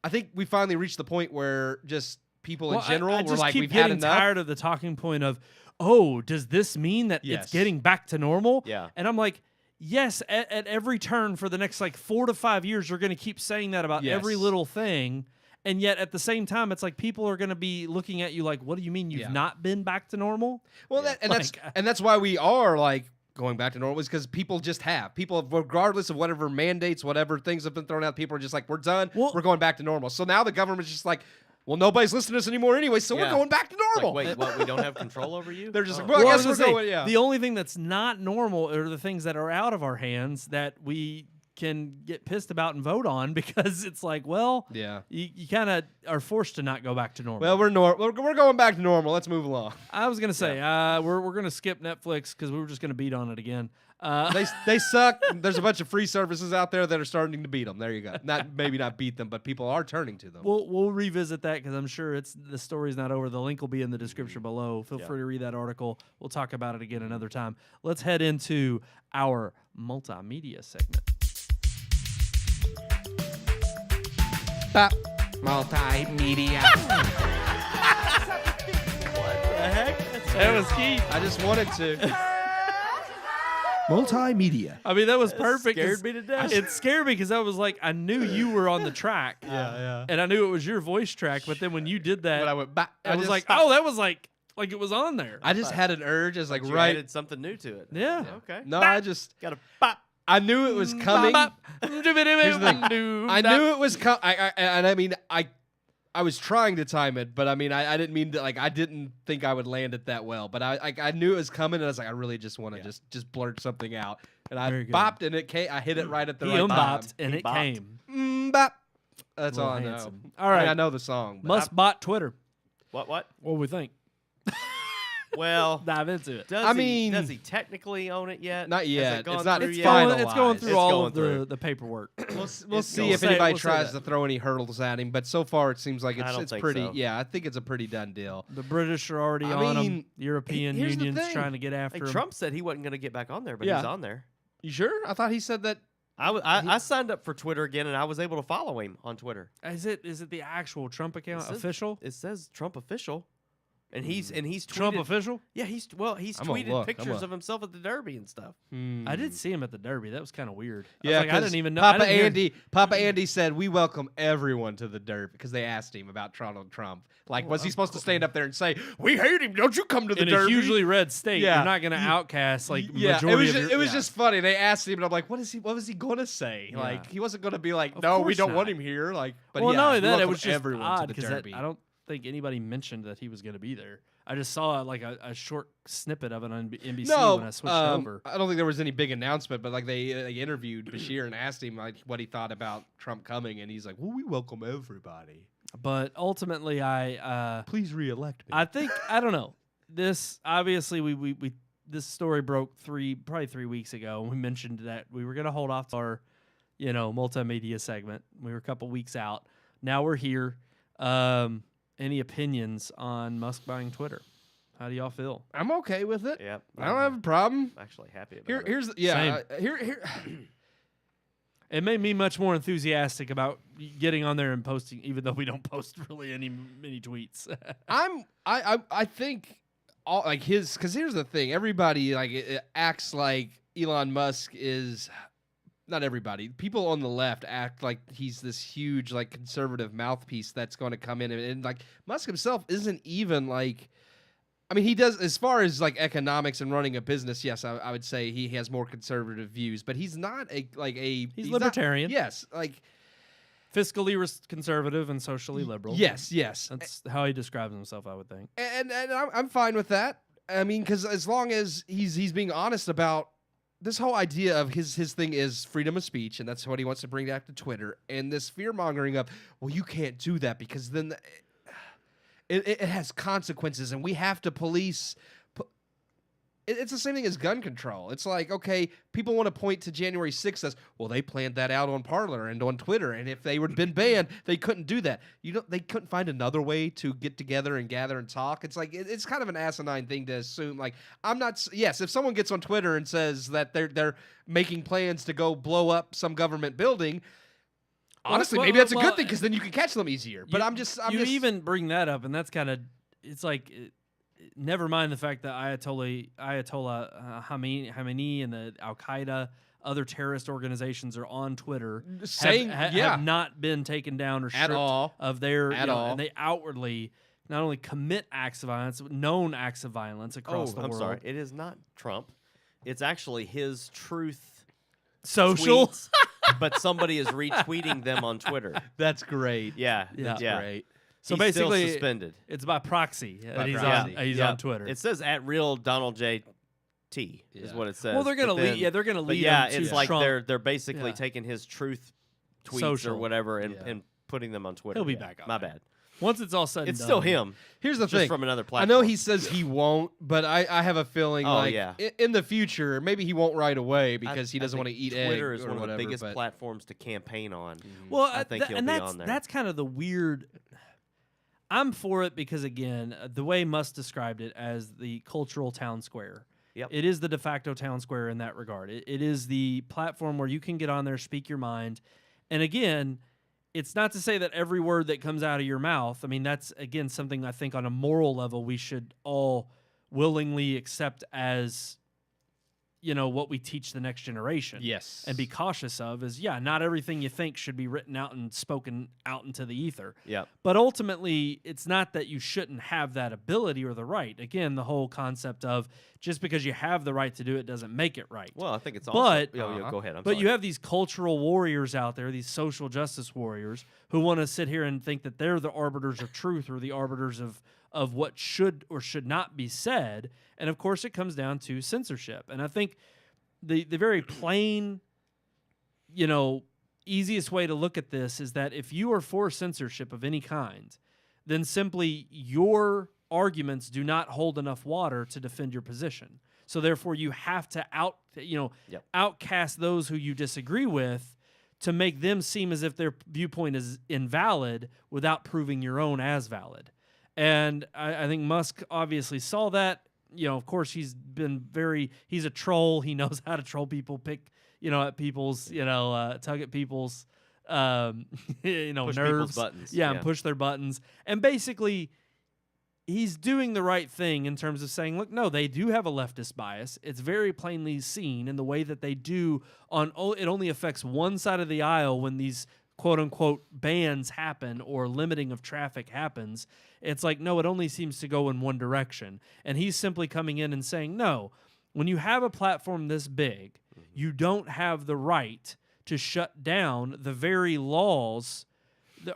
I think we finally reached the point where just people in general I were just like, keep we've had getting enough. tired of the talking point of, oh, does this mean that Yes. it's getting back to normal? Yeah. And I'm like, yes, at every turn for the next 4 to 5 years, you're going to keep saying that about every Yes. little thing. And yet at the same time, it's like people are going to be looking at you like, what do you mean you've not been back to normal? Well, that's why we are like going back to normal, is because people just have. People, regardless of whatever mandates, whatever things have been thrown out, people are just like, we're done. Well- we're going back to normal. So now the government's just like, well, nobody's listening to us anymore anyway, so we're Yeah. going back to It's normal. like, wait, what? We don't have control over you? They're just like, Oh. well, I guess was we're gonna say, going, yeah. The only thing that's not normal are the things that are out of our hands that we can get pissed about and vote on because it's like, well, Yeah. you kind of are forced to not go back to normal. Well, we're going back to normal. Let's move along. I was gonna say we're gonna skip Netflix because we were just gonna beat on it again. They suck. There's a bunch of free services out there that are starting to beat them. There you go. Maybe not beat them, but people are turning to them. We'll revisit that because I'm sure the story's not over. The link will be in the description below. Feel free to read that article. We'll talk about it again another time. Let's head into our multimedia segment. Multimedia. That was Keith. I just wanted to. Multimedia. I mean, that was perfect. scared me to death. It scared me because I was like, I knew you were on the track. Yeah. And I knew it was your voice track. But then when you did that, But I went back. I was like, oh, that was like it was on there. I just had an urge. As like, You right. added something new to it. Yeah. Okay. No, I just. Got a bop. I knew it was coming. Here's the thing. I knew it was coming. I mean, I was trying to time it, but I mean, I didn't mean to, I didn't think I would land it that well. But I knew it was coming, and I was like, I really just want to just blurt something out. And I Very good. bopped, and it came. I hit it right at the He right time. unbopped, and He it bopped. came. Bop. That's Little all I know. handsome. All right. I mean, I know the song. But Must bot Twitter. What? What do we think? Well, Dive into it. I mean- does he technically own it yet? Not Has it yet. gone It's not through it's yet? finalized. It's going through It's all going of through. the paperwork. We'll It's see going if through. anybody We'll say tries that. to throw any hurdles at him. But so far, it seems like I don't it's think pretty. so. Yeah, I think it's a pretty done deal. The British are already I on him. mean, European here's the Union's thing. trying to get after Like him. Trump said he wasn't going to get back on there, but Yeah. he's on there. You sure? I thought he said that. I signed up for Twitter again, and I was able to follow him on Twitter. Is it the actual Trump account It says- official? It says Trump official, and he's tweeted, Trump official? Yeah, he's I'm gonna tweeted look. pictures of himself at the Derby and stuff. I did see him at the Derby. That was kind of weird. I was Yeah, like, I 'cause didn't even know. I Papa didn't hear- Andy said we welcome everyone to the Derby because they asked him about Donald Trump. Like, was he supposed to stand up there and say, "We hate him. Don't you come to the in Derby"? a hugely red state, Yeah. you're not going to outcast Yeah, majority it was of just funny. They asked him, and I'm like, "What was he gonna say?" Yeah. Like, he wasn't gonna be like, Of "No, we course don't want not. him here." Like, but well, yeah, not only we that, it welcome was just everyone odd to the because Derby. I don't think anybody mentioned that he was going to be there. I just saw like a short snippet of it on NBC No, when I switched over. I don't think there was any big announcement, but like they interviewed Bashir and asked him like what he thought about Trump coming, and he's like, "Well, we welcome everybody. But ultimately, Please reelect me." I think I don't know. This obviously we this story broke probably 3 weeks ago, and we mentioned that we were going to hold off to our multimedia segment. We were a couple weeks out. Now we're here. Any opinions on Musk buying Twitter? How do y'all feel? I'm okay with it. Yep, I don't have a problem. I'm actually happy about it. Here's here. It made me much more enthusiastic about getting on there and posting, even though we don't post really any tweets. I think all like his, because here's the thing, everybody like it acts like Elon Musk is, not everybody, people on the left act like he's this huge like conservative mouthpiece that's going to come in and like Musk himself isn't even like, I mean, he does, as far as like economics and running a business, yes, I would say he has more conservative views, but he's not he's libertarian. yes, like fiscally conservative and socially liberal. Yes. That's how he describes himself, I would think. And I'm fine with that. I mean, because as long as he's being honest about this whole idea of his thing is freedom of speech, and that's what he wants to bring back to Twitter, and this fear mongering of, well, you can't do that because then it has consequences, and we have to police. It's the same thing as gun control. It's like, okay, people want to point to January 6th as, well, they planned that out on Parler and on Twitter, and if they would been banned, they couldn't do that. They couldn't find another way to get together and gather and talk. It's like it's kind of an asinine thing to assume. Like, yes, if someone gets on Twitter and says that they're making plans to go blow up some government building, honestly, maybe that's a good thing because then you can catch them easier. But I'm just even bring that up, and that's kind of it's like. Never mind the fact that Ayatollah Khamenei and the Al Qaeda, other terrorist organizations are on Twitter, have not been taken down or stripped at all of their and they outwardly not only commit acts of violence, but known acts of violence across the world. I'm sorry, it is not Trump. It's actually his truth social, tweets, but somebody is retweeting them on Twitter. That's great. Yeah, that's great. So he's basically, still suspended. It's by proxy. He's on Twitter. It says at real Donald J. T is what it says. Well, they're gonna lead. Yeah, they're gonna lead. Yeah, him it's to like Trump. they're basically taking his truth tweets or whatever and putting them on Twitter. He'll be back on. My bad. Once it's all said and it's done. still him. Here's the just thing. From another platform. I know he says he won't, but I have a feeling in the future, maybe he won't right away because he doesn't want to eat eggs. Twitter is or one of whatever, the biggest but platforms to campaign on. Well, I think he'll be on there. That's kind of the weird. I'm for it because, again, the way Musk described it as the cultural town square. Yep. It is the de facto town square in that regard. It is the platform where you can get on there, speak your mind. And again, it's not to say that every word that comes out of your mouth, I mean, that's, again, something I think on a moral level we should all willingly accept as, what we teach the next generation. Yes. And be cautious of is, not everything you think should be written out and spoken out into the ether. Yeah. But ultimately, it's not that you shouldn't have that ability or the right. Again, the whole concept of just because you have the right to do it doesn't make it right. Well, I think it's but, also... go ahead. But you have these cultural warriors out there, these social justice warriors, who want to sit here and think that they're the arbiters of truth or the arbiters of what should or should not be said. And of course, it comes down to censorship. And I think the very plain, easiest way to look at this is that if you are for censorship of any kind, then simply your arguments do not hold enough water to defend your position. So therefore, you have to outcast those who you disagree with to make them seem as if their viewpoint is invalid without proving your own as valid. And I think Musk obviously saw that. Of course, he's a troll. He knows how to troll people, pick, at people's, tug at people's, push nerves. People's buttons. And push their buttons. And basically, he's doing the right thing in terms of saying, look, no, they do have a leftist bias. It's very plainly seen in the way that they do it only affects one side of the aisle when these quote-unquote bans happen or limiting of traffic happens. It's like, no, it only seems to go in one direction. And he's simply coming in and saying, no, when you have a platform this big, you don't have the right to shut down the very laws,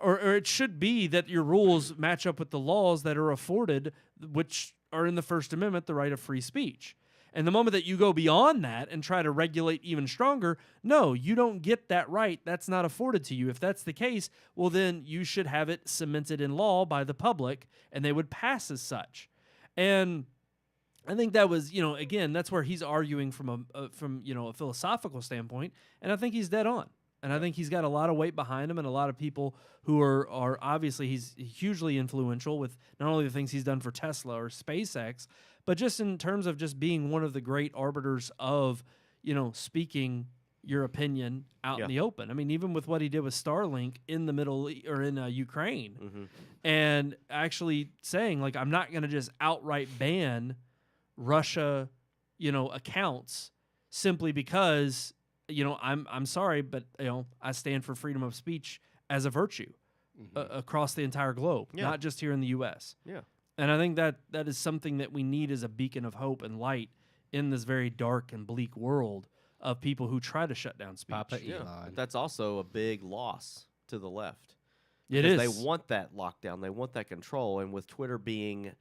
or it should be that your rules match up with the laws that are afforded, which are in the First Amendment, the right of free speech. And the moment that you go beyond that and try to regulate even stronger, no, you don't get that right. That's not afforded to you. If that's the case, well, then you should have it cemented in law by the public, and they would pass as such. And I think that was, again, that's where he's arguing from a philosophical standpoint, and I think he's dead on. And I think he's got a lot of weight behind him and a lot of people who are obviously, he's hugely influential with not only the things he's done for Tesla or SpaceX, but just in terms of just being one of the great arbiters of, speaking your opinion out in the open. I mean, even with what he did with Starlink in the in Ukraine, and actually saying, like, I'm not going to just outright ban Russia, accounts simply because, I'm sorry, but, I stand for freedom of speech as a virtue across the entire globe, not just here in the U.S. Yeah. And I think that is something that we need as a beacon of hope and light in this very dark and bleak world of people who try to shut down speech. Papa Yeah. Elon. But that's also a big loss to the left. It Because is. they want that lockdown. They want that control. And with Twitter being,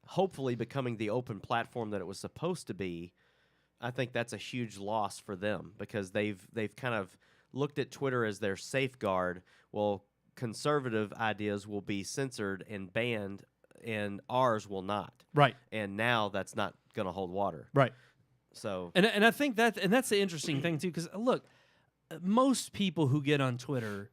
hopefully becoming the open platform that it was supposed to be, I think that's a huge loss for them because they've kind of looked at Twitter as their safeguard. Well, conservative ideas will be censored and banned, and ours will not. Right. And now that's not going to hold water. Right. So, and I think that's the interesting thing too, because look, most people who get on Twitter,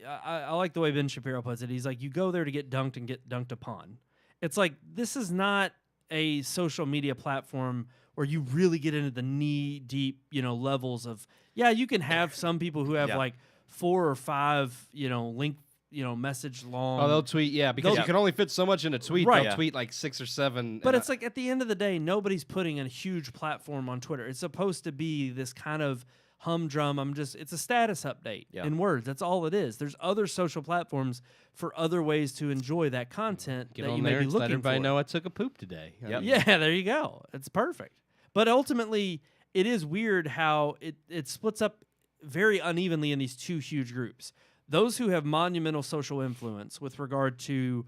I like the way Ben Shapiro puts it. He's like, you go there to get dunked and get dunked upon. It's like, this is not a social media platform where you really get into the knee deep, levels of, you can have some people who have like 4 or 5, link, message long. Oh, they'll tweet, because you can only fit so much in a tweet. Right. They'll tweet like 6 or 7. But it's like, at the end of the day, nobody's putting a huge platform on Twitter. It's supposed to be this kind of humdrum. It's a status update in words. That's all it is. There's other social platforms for other ways to enjoy that content Get that on you there may be and looking let everybody for. know I took a poop today. Yep. Yeah, there you go. It's perfect. But ultimately, it is weird how it splits up very unevenly in these two huge groups. Those who have monumental social influence with regard to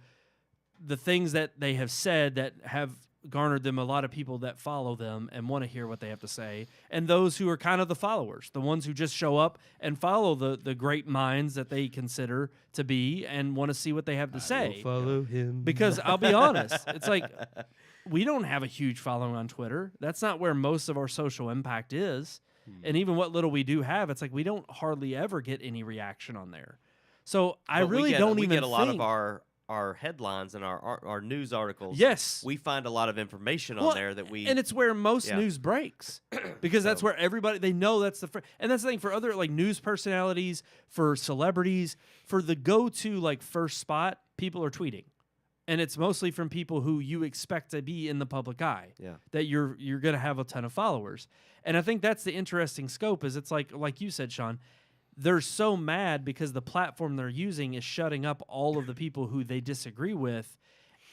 the things that they have said that have garnered them a lot of people that follow them and want to hear what they have to say, and those who are kind of the followers, the ones who just show up and follow the great minds that they consider to be and want to see what they have to say. Follow him. Because I'll be honest, it's like we don't have a huge following on Twitter. That's not where most of our social impact is. And even what little we do have, it's like we don't hardly ever get any reaction on there. So I really don't even get a lot think of our headlines and our news articles. Yes. We find a lot of information on there that we... And it's where most news breaks. Because that's where everybody, they know that's and that's the thing for other like news personalities, for celebrities, for the go-to like first spot, people are tweeting. And it's mostly from people who you expect to be in the public eye. Yeah. That you're going to have a ton of followers. And I think that's the interesting scope is it's like you said, Sean, they're so mad because the platform they're using is shutting up all of the people who they disagree with.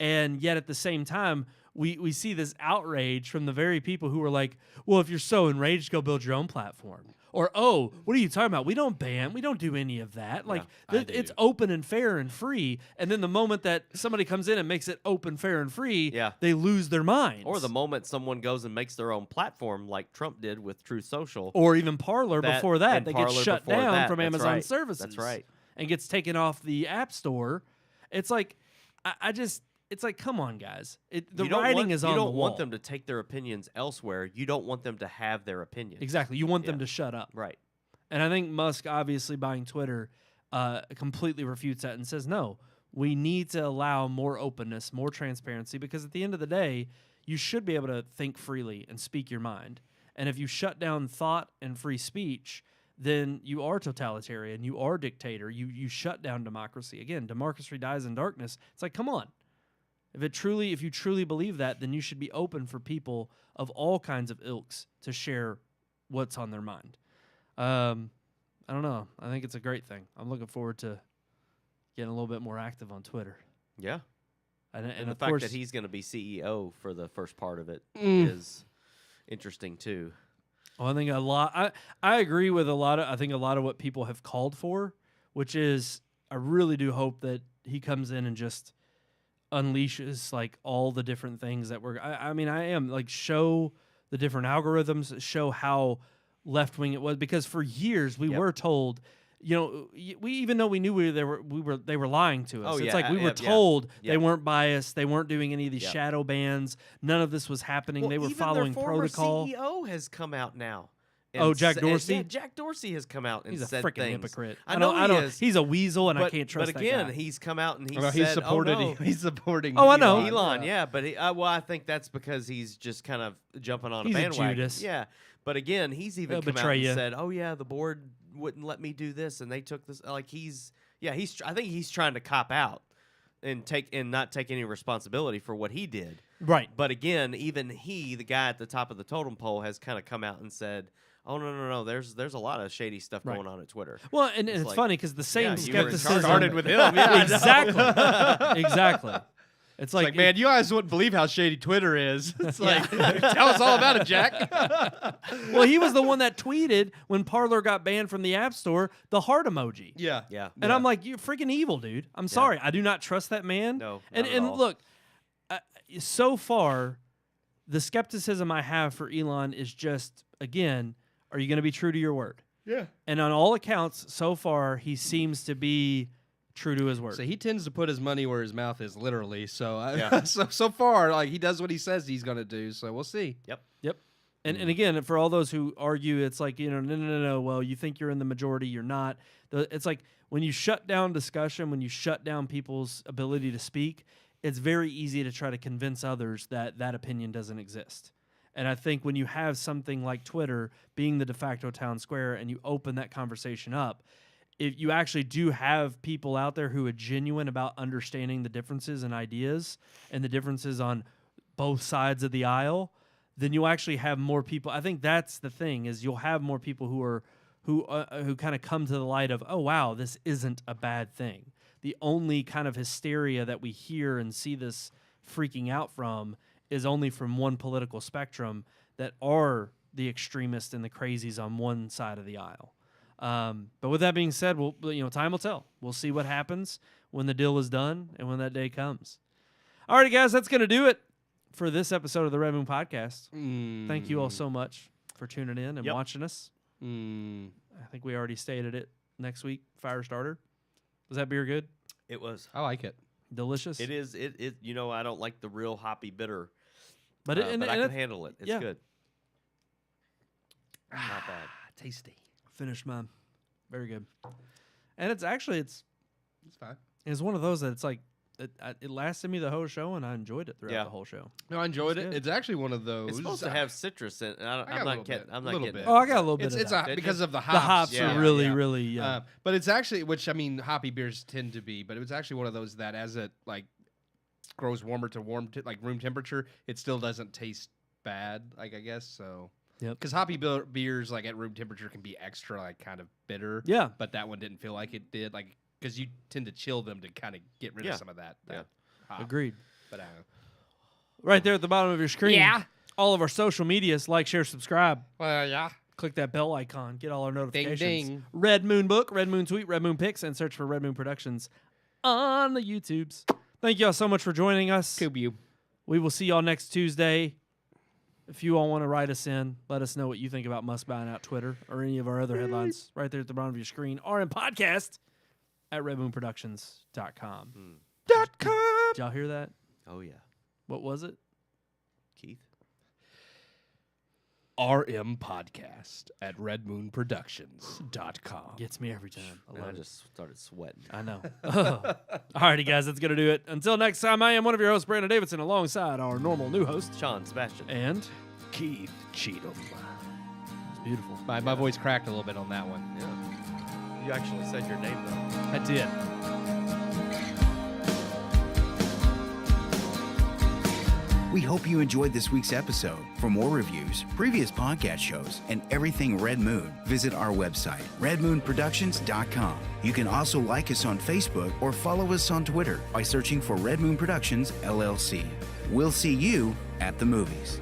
And yet at the same time, we see this outrage from the very people who are like, well, if you're so enraged, go build your own platform. Or, oh, what are you talking about? We don't ban. We don't do any of that. Like, it's open and fair and free. And then the moment that somebody comes in and makes it open, fair, and free, they lose their minds. Or the moment someone goes and makes their own platform like Trump did with Truth Social. Or even Parler before that. That gets shut down from Amazon services. That's right. And gets taken off the App Store. It's like, it's like, come on, guys. The writing is on the wall. You don't want them to take their opinions elsewhere. You don't want them to have their opinions. Exactly. You want them to shut up. Right. And I think Musk, obviously buying Twitter, completely refutes that and says, no, we need to allow more openness, more transparency, because at the end of the day, you should be able to think freely and speak your mind. And if you shut down thought and free speech, then you are totalitarian. You are dictator. You shut down democracy. Again, democracy dies in darkness. It's like, come on. If you truly believe that, then you should be open for people of all kinds of ilks to share what's on their mind. I don't know. I think it's a great thing. I'm looking forward to getting a little bit more active on Twitter. Yeah. And the of fact course, that he's going to be CEO for the first part of it is interesting too. Well, I think I agree with I think a lot of what people have called for, which is I really do hope that he comes in and just unleashes like all the different things that show the different algorithms, show how left wing it was, because for years we were told, we even though we knew they were lying to us. It's like we were told they weren't biased, they weren't doing any of these shadow bans, none of this was happening. They were following protocol. Their former CEO has come out now. Jack Dorsey? Jack Dorsey has come out and he's said a freaking things. hypocrite. I know he is. He's a weasel, and I can't trust But again, that guy. he's come out and he Well, said, he's supporting. Oh, I know. Elon, but I think that's because he's just kind of jumping on He's a bandwagon. Judas. Yeah, but again, he's even They'll come out betray and you. said, "Oh yeah, the board wouldn't let me do this, and they took this." Like I think he's trying to cop out and not take any responsibility for what he did. Right. But again, even the guy at the top of the totem pole, has kind of come out and said, "Oh no, there's a lot of shady stuff going on at Twitter." Well, and it's like, funny because the same you were in charge. skepticism Started with him. Yeah, exactly. It's like, man, you guys wouldn't believe how shady Twitter is. It's like, tell us all about it, Jack. Well, he was the one that tweeted when Parler got banned from the App Store, the heart emoji. Yeah. And I'm like, you're freaking evil, dude. I'm sorry. I do not trust that man. No, and look, so far, the skepticism I have for Elon is just, again, are you going to be true to your word? Yeah. And on all accounts, so far, he seems to be true to his word. So he tends to put his money where his mouth is, literally. So so far, like, he does what he says he's going to do. So we'll see. Yep. And again, for all those who argue, it's like, no. Well, you think you're in the majority, you're not. It's like when you shut down discussion, when you shut down people's ability to speak, it's very easy to try to convince others that that opinion doesn't exist. And I think when you have something like Twitter being the de facto town square and you open that conversation up, if you actually do have people out there who are genuine about understanding the differences in ideas and the differences on both sides of the aisle, then you'll actually have more people. I think that's the thing, is you'll have more people who kind of come to the light of, oh, wow, this isn't a bad thing. The only kind of hysteria that we hear and see this freaking out from is only from one political spectrum that are the extremists and the crazies on one side of the aisle. But with that being said, time will tell. We'll see what happens when the deal is done and when that day comes. All righty, guys, that's going to do it for this episode of the Red Moon Podcast. Thank you all so much for tuning in and watching us. I think we already stated it. Next week, fire starter. Was that beer good? It was. I like it. Delicious. It is. It. I don't like the real hoppy bitter, but I can handle it. It's good. Not bad. Tasty. Finished mine. Very good. And it's fine. It's one of those that it's like it lasted me the whole show, and I enjoyed it throughout the whole show. No, I enjoyed it. It's actually one of those. It's supposed to have citrus in it. I'm not getting. Oh, I got a little bit. It's because of the hops. The hops are really. But it's actually, which I mean, hoppy beers tend to be. But it was actually one of those that, as it like grows warmer to like room temperature, it still doesn't taste bad. Like, I guess so. Yep. Because hoppy beers, like at room temperature, can be extra, like kind of bitter. Yeah. But that one didn't feel like it did. Like, because you tend to chill them to kind of get rid of some of that. Hop. Agreed. But right there at the bottom of your screen. Yeah. All of our social medias, like, share, subscribe. Well, yeah. Click that bell icon. Get all our notifications. Ding, ding. Red Moon Book, Red Moon Tweet, Red Moon Pics, and search for Red Moon Productions on the YouTubes. Thank you all so much for joining us. We will see y'all next Tuesday. If you all want to write us in, let us know what you think about Must buying out Twitter or any of our other headlines right there at the bottom of your screen. RMPodcast at redmoonproductions.com. .com. Did y'all hear that? Oh, yeah. What was it? Keith? RMPodcast at redmoonproductions.com. Gets me every time. I just started sweating. I know. All righty, guys, that's going to do it. Until next time, I am one of your hosts, Brandon Davidson, alongside our normal new host, Sean Sebastian. And Keith Cheatham. It's beautiful. My voice cracked a little bit on that one. Yeah. You actually said your name, though. I did. We hope you enjoyed this week's episode. For more reviews, previous podcast shows, and everything Red Moon, visit our website, redmoonproductions.com. You can also like us on Facebook or follow us on Twitter by searching for Red Moon Productions, LLC. We'll see you at the movies.